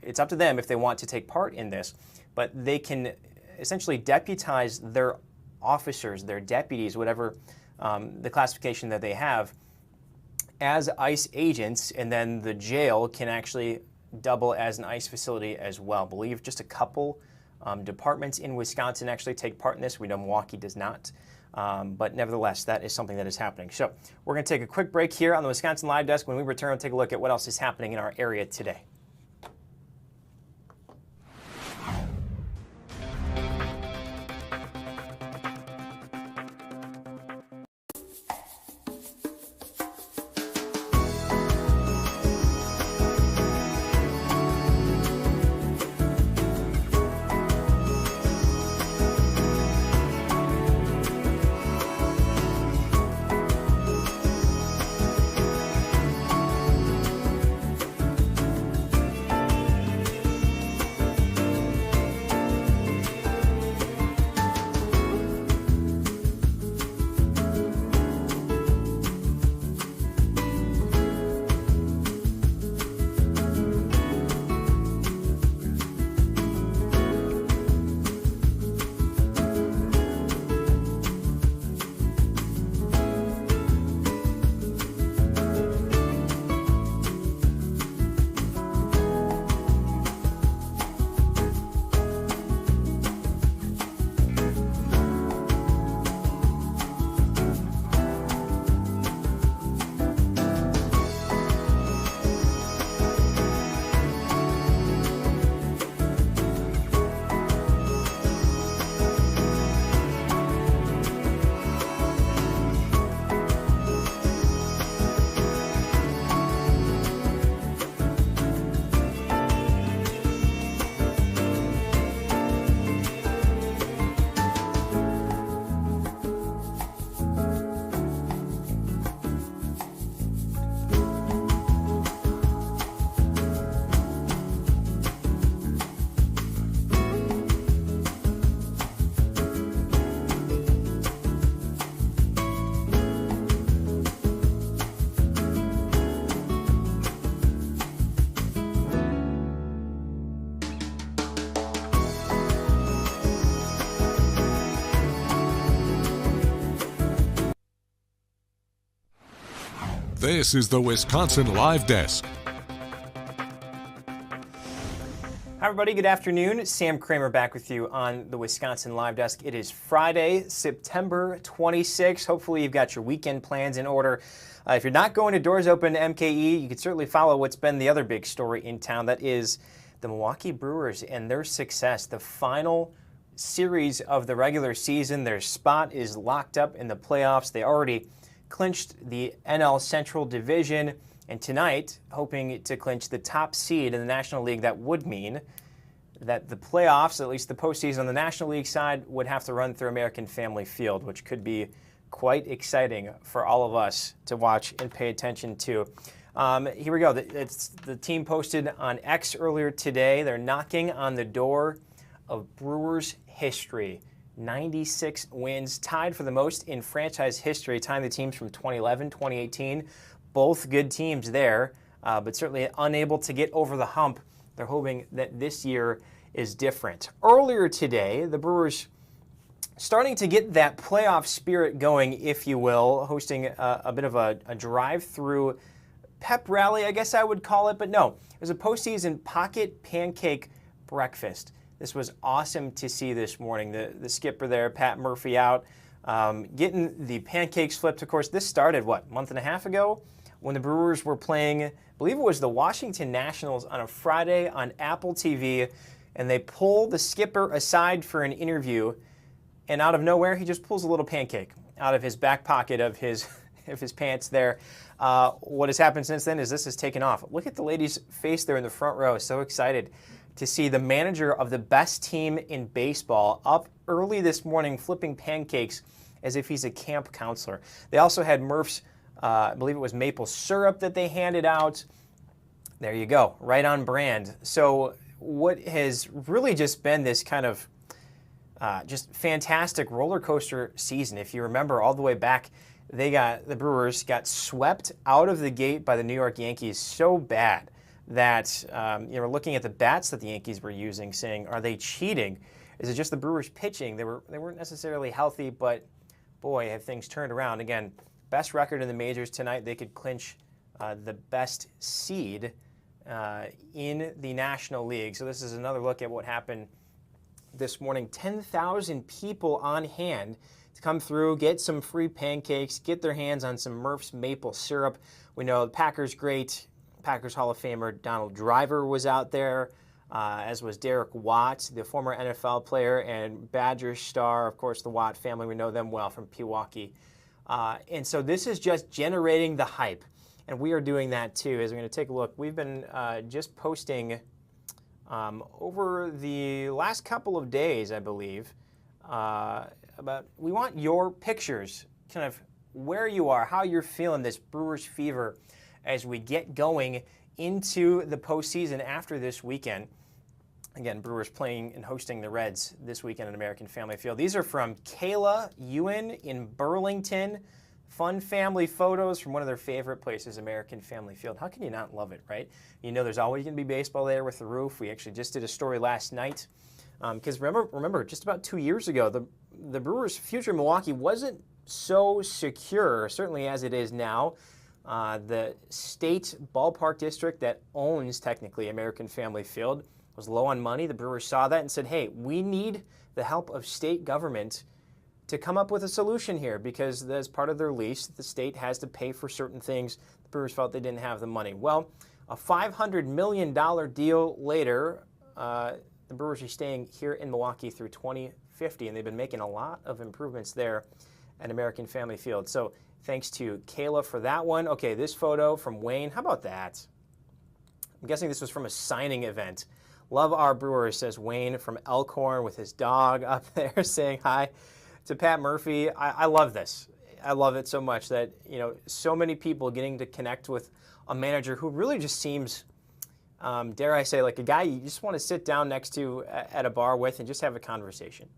it's up to them if they want to take part in this, but they can essentially deputize their officers, their deputies, whatever the classification that they have, as ICE agents, and then the jail can actually double as an ICE facility as well. I believe just a couple departments in Wisconsin actually take part in this. We know Milwaukee does not. But nevertheless, that is something that is happening. So we're going to take a quick break here on the Wisconsin Live Desk. When we return, we'll take a look at what else is happening in our area today. This is the Wisconsin Live Desk. Hi, everybody. Good afternoon. Sam Kramer back with you on the Wisconsin Live Desk. It is Friday, September 26th. Hopefully, you've got your weekend plans in order. If you're not going to Doors Open MKE, you can certainly follow what's been the other big story in town. That is the Milwaukee Brewers and their success. The final series of the regular season. Their spot is locked up in the playoffs. They already clinched the NL Central Division. And tonight, hoping to clinch the top seed in the National League. That would mean that the playoffs, at least the postseason on the National League side, would have to run through American Family Field, which could be quite exciting for all of us to watch and pay attention to. Here we go. It's the team posted on X earlier today. They're knocking on the door of Brewers history. 96 wins, tied for the most in franchise history, tying the teams from 2011, 2018. Both good teams there, but certainly unable to get over the hump. They're hoping that this year is different. Earlier today, the Brewers starting to get that playoff spirit going, if you will, hosting a bit of a drive-through pep rally, I guess I would call it. But no, it was a postseason pocket pancake breakfast. This was awesome to see this morning. The skipper there, Pat Murphy, out, getting the pancakes flipped. Of course, this started, what, a month and a half ago? When the Brewers were playing, I believe it was the Washington Nationals on a Friday on Apple TV, and they pull the skipper aside for an interview, and out of nowhere, he just pulls a little pancake out of his back pocket of his pants there. What has happened since then is this has taken off. Look at the lady's face there in the front row, so excited to see the manager of the best team in baseball up early this morning flipping pancakes as if he's a camp counselor. They also had Murph's I believe it was maple syrup that they handed out. There you go, right on brand. So what has really just been this kind of just fantastic roller coaster season. If you remember all the way back, the Brewers got swept out of the gate by the New York Yankees so bad that looking at the bats that the Yankees were using, saying, are they cheating? Is it just the Brewers pitching? They weren't necessarily healthy, but boy, have things turned around. Again, best record in the majors tonight. They could clinch the best seed in the National League. So this is another look at what happened this morning. 10,000 people on hand to come through, get some free pancakes, get their hands on some Murph's maple syrup. We know the Packers great, Packers Hall of Famer Donald Driver was out there, as was Derek Watt, the former NFL player and Badgers star. Of course, the Watt family, we know them well from Pewaukee. And so this is just generating the hype, and we are doing that too. As we're going to take a look, we've been just posting over the last couple of days, I believe, about we want your pictures, kind of where you are, how you're feeling this Brewers fever as we get going into the postseason after this weekend. Again, Brewers playing and hosting the Reds this weekend at American Family Field. These are from Kayla Ewan in Burlington. Fun family photos from one of their favorite places, American Family Field. How can you not love it, right? You know there's always going to be baseball there with the roof. We actually just did a story last night. Because remember, just about 2 years ago, the Brewers' future in Milwaukee wasn't so secure, certainly as it is now. The state ballpark district that owns, technically, American Family Field was low on money. The Brewers saw that and said, hey, we need the help of state government to come up with a solution here, because as part of their lease, the state has to pay for certain things. The Brewers felt they didn't have the money. Well, a $500 million deal later, the Brewers are staying here in Milwaukee through 2050, and they've been making a lot of improvements there at American Family Field. So thanks to Kayla for that one. Okay, this photo from Wayne. How about that? I'm guessing this was from a signing event. Love our Brewers, says Wayne from Elkhorn with his dog up there saying hi to Pat Murphy. I love this. I love it so much that, so many people getting to connect with a manager who really just seems, dare I say, like a guy you just want to sit down next to at a bar with and just have a conversation.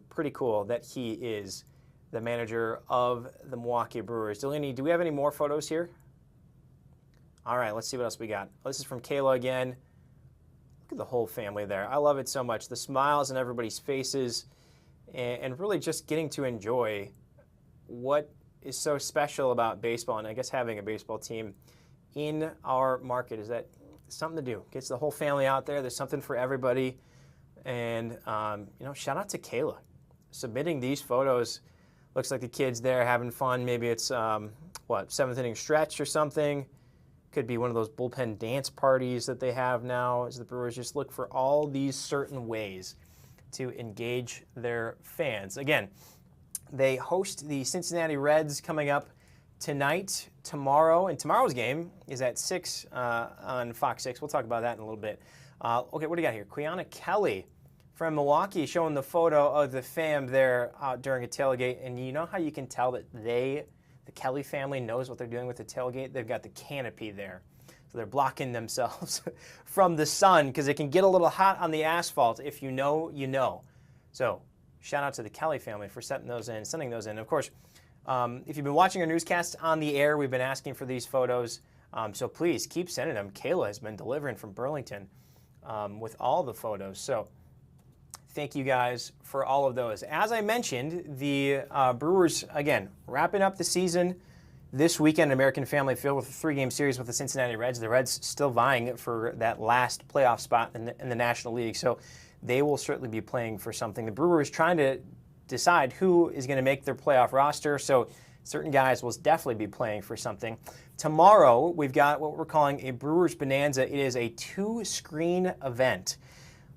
Pretty cool that he is the manager of the Milwaukee Brewers. Delaney, do we have any more photos here? All right, let's see what else we got. This is from Kayla again. Look at the whole family there. I love it so much. The smiles on everybody's faces, and really just getting to enjoy what is so special about baseball, and I guess having a baseball team in our market, is that it's something to do. Gets the whole family out there. There's something for everybody. And, shout out to Kayla. Submitting these photos. Looks like the kids there having fun. Maybe it's, 7th inning stretch or something. Could be one of those bullpen dance parties that they have now as the Brewers just look for all these certain ways to engage their fans. Again, they host the Cincinnati Reds coming up tonight, tomorrow, and tomorrow's game is at 6 on Fox 6. We'll talk about that in a little bit. Okay, what do you got here? Quiana Kelly from Milwaukee showing the photo of the fam there during a tailgate, and you know how you can tell that the Kelly family knows what they're doing with the tailgate? They've got the canopy there. So they're blocking themselves from the sun because it can get a little hot on the asphalt. If you know, you know. So shout out to the Kelly family for sending those in. Of course, if you've been watching our newscasts on the air, we've been asking for these photos. So please keep sending them. Kayla has been delivering from Burlington with all the photos. So thank you guys for all of those. As I mentioned, the Brewers, again, wrapping up the season this weekend, American Family Field with a 3-game series with the Cincinnati Reds. The Reds still vying for that last playoff spot in the National League, so they will certainly be playing for something. The Brewers trying to decide who is going to make their playoff roster, so certain guys will definitely be playing for something. Tomorrow, we've got what we're calling a Brewers Bonanza. It is a 2-screen event.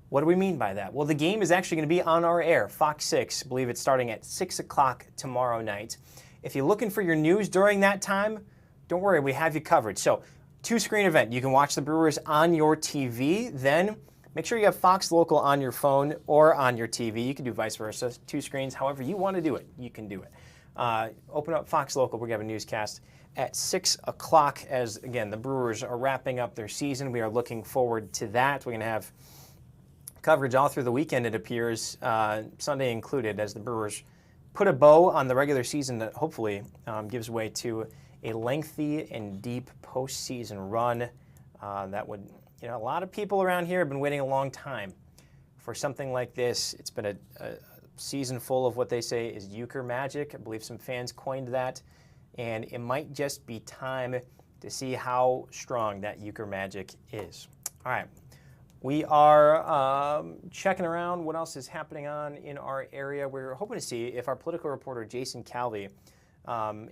What do we mean by that? Well, the game is actually going to be on our air, Fox 6. I believe it's starting at 6 o'clock tomorrow night. If you're looking for your news during that time, don't worry, we have you covered. So, 2-screen event. You can watch the Brewers on your TV. Then, make sure you have Fox Local on your phone or on your TV. You can do vice versa. 2 screens, however you want to do it, you can do it. Open up Fox Local. We're going to have a newscast at 6 o'clock as, again, the Brewers are wrapping up their season. We are looking forward to that. We're going to have coverage all through the weekend, it appears, Sunday included, as the Brewers put a bow on the regular season that hopefully gives way to a lengthy and deep postseason run that would, a lot of people around here have been waiting a long time for something like this. It's been a season full of what they say is euchre magic. I believe some fans coined that, and it might just be time to see how strong that euchre magic is. All right. We are checking around what else is happening in our area. We're hoping to see if our political reporter, Jason Calvi,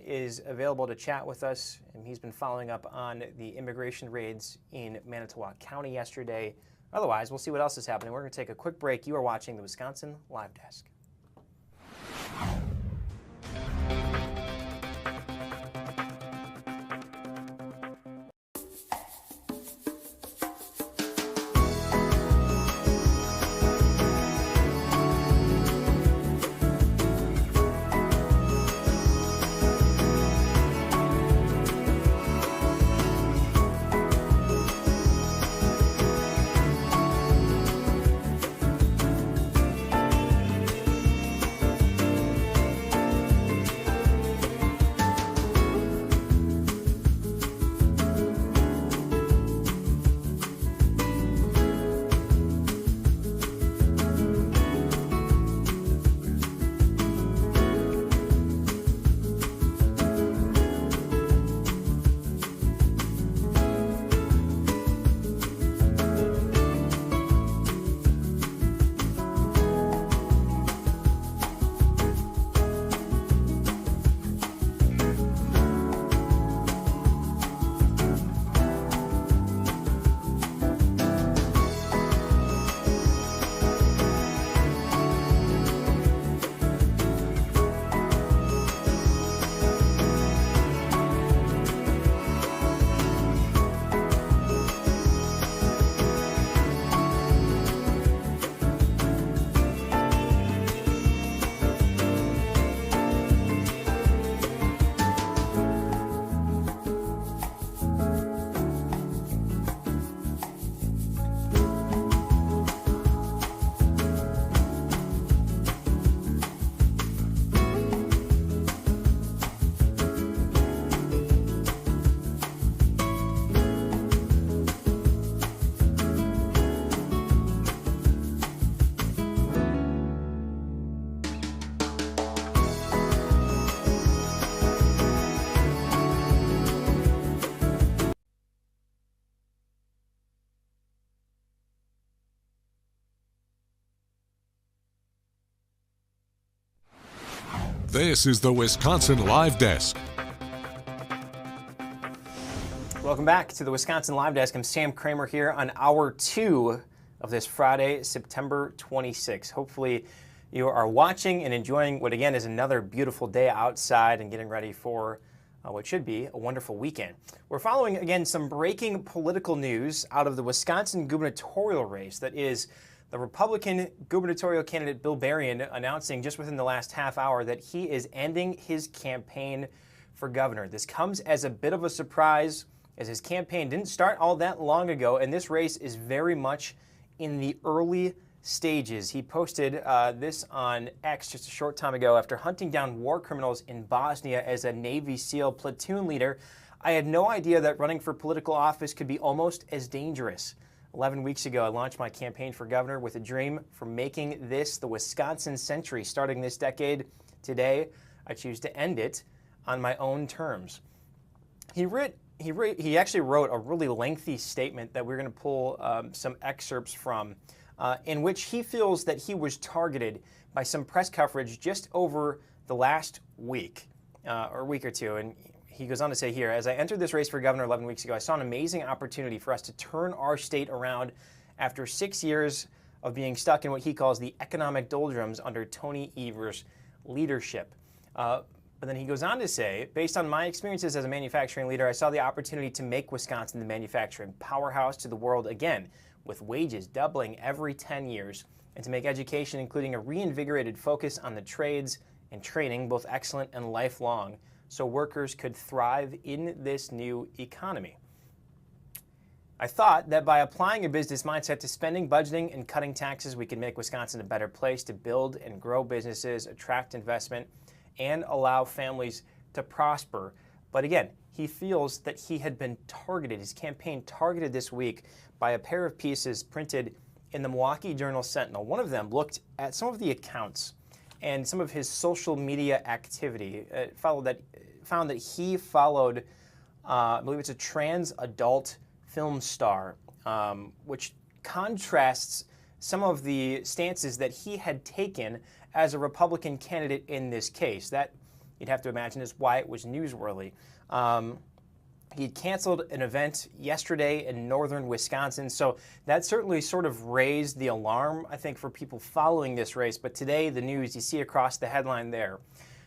is available to chat with us. And he's been following up on the immigration raids in Manitowoc County yesterday. Otherwise, we'll see what else is happening. We're going to take a quick break. You are watching the Wisconsin Live Desk. This is the Wisconsin Live Desk. Welcome back to the Wisconsin Live Desk. I'm Sam Kramer here on hour 2 of this Friday, September 26th. Hopefully you are watching and enjoying what again is another beautiful day outside and getting ready for what should be a wonderful weekend. We're following again some breaking political news out of the Wisconsin gubernatorial race. That is the Republican gubernatorial candidate Bill Berrien announcing just within the last half hour that he is ending his campaign for governor. This comes as a bit of a surprise, as his campaign didn't start all that long ago, and this race is very much in the early stages. He posted this on X just a short time ago. After hunting down war criminals in Bosnia as a Navy SEAL platoon leader, I had no idea that running for political office could be almost as dangerous. 11 weeks ago, I launched my campaign for governor with a dream for making this the Wisconsin century starting this decade. Today, I choose to end it on my own terms. He actually wrote a really lengthy statement that we're going to pull some excerpts from, in which he feels that he was targeted by some press coverage just over the last week or week or two. And he goes on to say here, as I entered this race for governor 11 weeks ago, I saw an amazing opportunity for us to turn our state around after 6 years of being stuck in what he calls the economic doldrums under Tony Evers' leadership. But then he goes on to say, based on my experiences as a manufacturing leader, I saw the opportunity to make Wisconsin the manufacturing powerhouse to the world again, with wages doubling every 10 years, and to make education, including a reinvigorated focus on the trades and training, both excellent and lifelong, so workers could thrive in this new economy. I thought that by applying a business mindset to spending, budgeting, and cutting taxes, we could make Wisconsin a better place to build and grow businesses, attract investment, and allow families to prosper. But again, he feels that he had been targeted, his campaign targeted this week by a pair of pieces printed in the Milwaukee Journal-Sentinel. One of them looked at some of the accounts and some of his social media activity. Found that he followed, I believe it's a trans adult film star, which contrasts some of the stances that he had taken as a Republican candidate in this case. That, you'd have to imagine, is why it was newsworthy. He canceled an event yesterday in northern Wisconsin, so that certainly sort of raised the alarm, I think, for people following this race. But today, the news, you see across the headline there,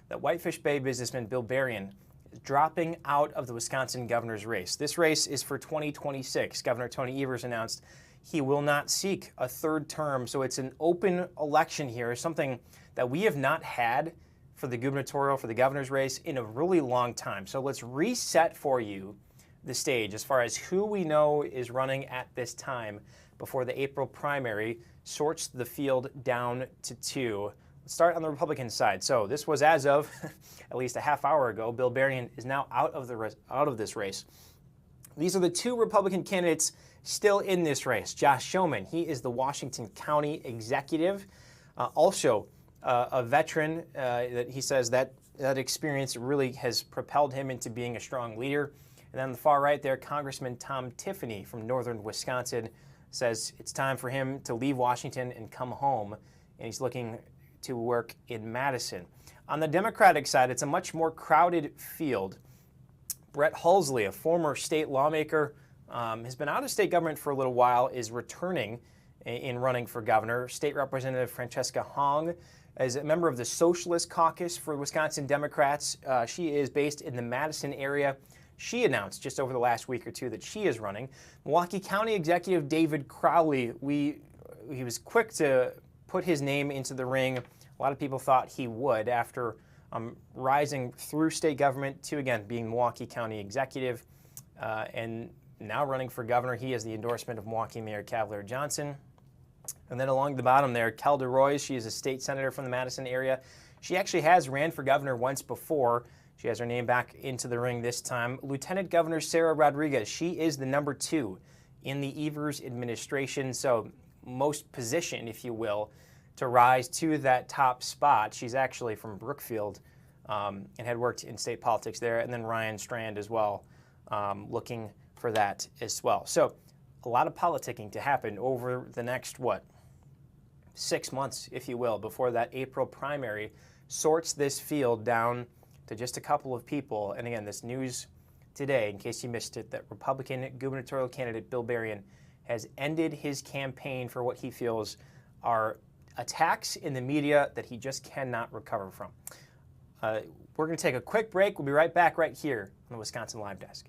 that Whitefish Bay businessman Bill Berrien is dropping out of the Wisconsin governor's race. This race is for 2026. Governor Tony Evers announced he will not seek a third term, so it's an open election here, something that we have not had for the gubernatorial, for the governor's race in a really long time. So let's reset for you the stage as far as who we know is running at this time before the April primary sorts the field down to 2. Let's start on the Republican side. So this was as of at least a half hour ago. Bill Berrien is now out of this race. These are the 2 Republican candidates still in this race. Josh Schoeman, he is the Washington County executive, also a veteran that he says that experience really has propelled him into being a strong leader. And then on the far right there, Congressman Tom Tiffany from northern Wisconsin says it's time for him to leave Washington and come home, and he's looking to work in Madison. On the Democratic side, it's a much more crowded field. Brett Hulsley, a former state lawmaker, has been out of state government for a little while, is returning in running for governor. State Representative Francesca Hong is a member of the Socialist Caucus for Wisconsin Democrats. She is based in the Madison area. She announced just over the last week or two that she is running. Milwaukee County Executive David Crowley, he was quick to put his name into the ring. A lot of people thought he would after rising through state government to, again, being Milwaukee County Executive and now running for governor. He has the endorsement of Milwaukee Mayor Cavalier Johnson. And then along the bottom there, Kel DeRoy, she is a state senator from the Madison area. She actually has ran for governor once before. She has her name back into the ring this time. Lieutenant Governor Sarah Rodriguez, she is the number 2 in the Evers administration, so most positioned, if you will, to rise to that top spot. She's actually from Brookfield and had worked in state politics there. And then Ryan Strand as well, looking for that as well. So a lot of politicking to happen over the next, 6 months, if you will, before that April primary sorts this field down to just a couple of people. And again, this news today, in case you missed it, that Republican gubernatorial candidate Bill Berrien has ended his campaign for what he feels are attacks in the media that he just cannot recover from. We're going to take a quick break. We'll be right back right here on the Wisconsin Live Desk.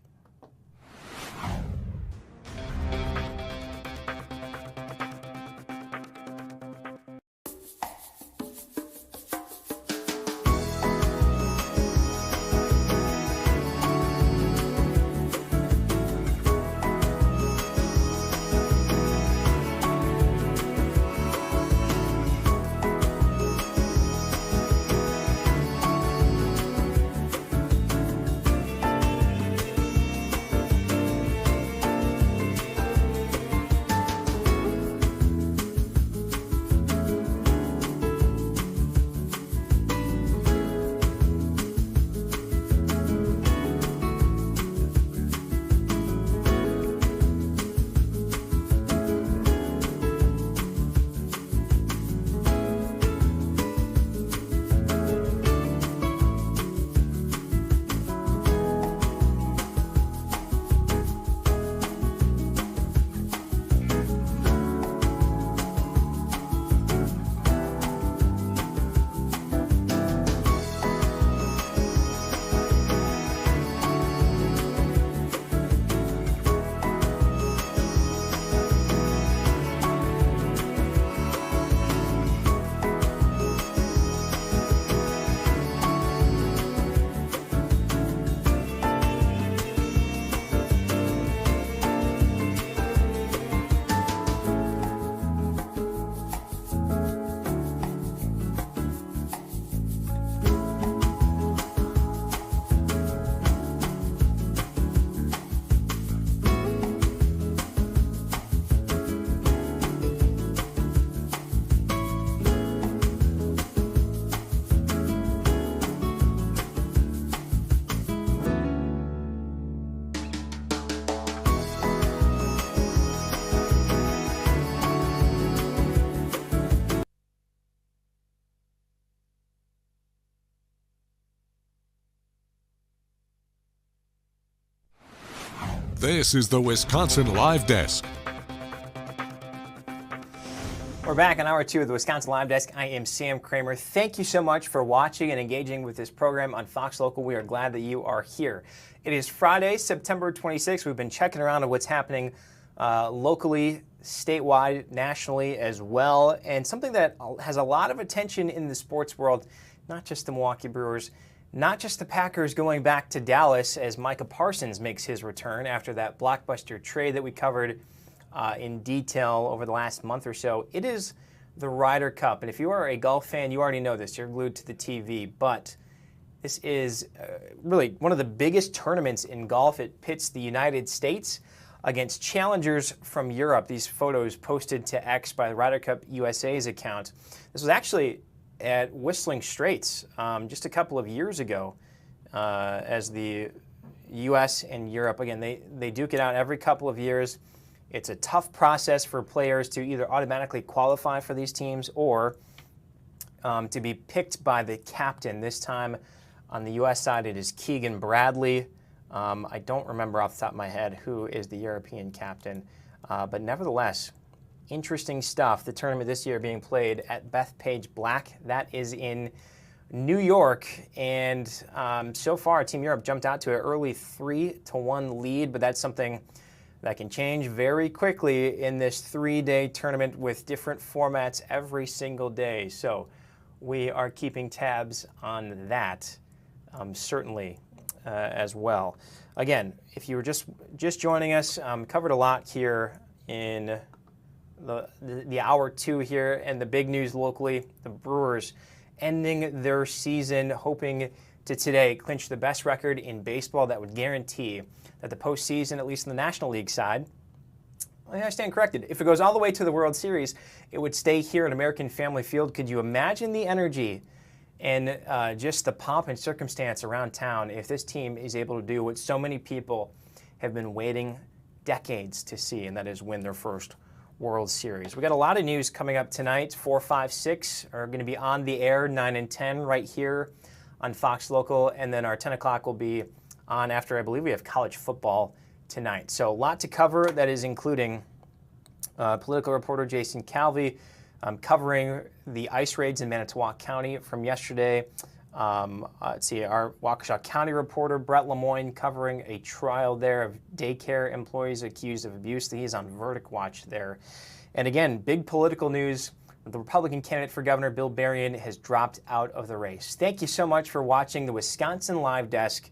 This is the Wisconsin Live Desk. We're back on hour 2 of the Wisconsin Live Desk. I am Sam Kramer. Thank you so much for watching and engaging with this program on Fox Local. We are glad that you are here. It is Friday, September 26th. We've been checking around on what's happening locally, statewide, nationally as well. And something that has a lot of attention in the sports world, not just the Milwaukee Brewers, not just the Packers going back to Dallas as Micah Parsons makes his return after that blockbuster trade that we covered in detail over the last month or so. It is the Ryder Cup. And if you are a golf fan, you already know this. You're glued to the TV. But this is really one of the biggest tournaments in golf. It pits the United States against challengers from Europe. These photos posted to X by the Ryder Cup USA's account. This was actually at Whistling Straits just a couple of years ago as the U.S. and Europe, again, they duke it out every couple of years. It's a tough process for players to either automatically qualify for these teams or to be picked by the captain. This time on the U.S. side, it is Keegan Bradley. I don't remember off the top of my head who is the European captain, but nevertheless, interesting stuff. The tournament this year being played at Bethpage Black. That is in New York. And so far, Team Europe jumped out to an early 3-1 lead, but that's something that can change very quickly in this 3-day tournament with different formats every single day. So we are keeping tabs on that, certainly as well. Again, if you were just joining us, covered a lot here in the hour 2 here, and the big news locally, the Brewers ending their season, hoping to today clinch the best record in baseball that would guarantee that the postseason, at least in the National League side, I stand corrected. If it goes all the way to the World Series, it would stay here at American Family Field. Could you imagine the energy and just the pomp and circumstance around town if this team is able to do what so many people have been waiting decades to see, and that is win their first World Series. We got a lot of news coming up tonight. 4, 5, 6 are going to be on the air, 9 and 10 right here on Fox Local, and then our 10 o'clock will be on after, I believe we have college football tonight. So a lot to cover, that is including political reporter Jason Calvi covering the ICE raids in Manitowoc County from yesterday. Let's see, our Waukesha County reporter Brett Lemoyne covering a trial there of daycare employees accused of abuse. He's on verdict watch there. And again, big political news. The Republican candidate for governor, Bill Berrien, has dropped out of the race. Thank you so much for watching the Wisconsin Live Desk.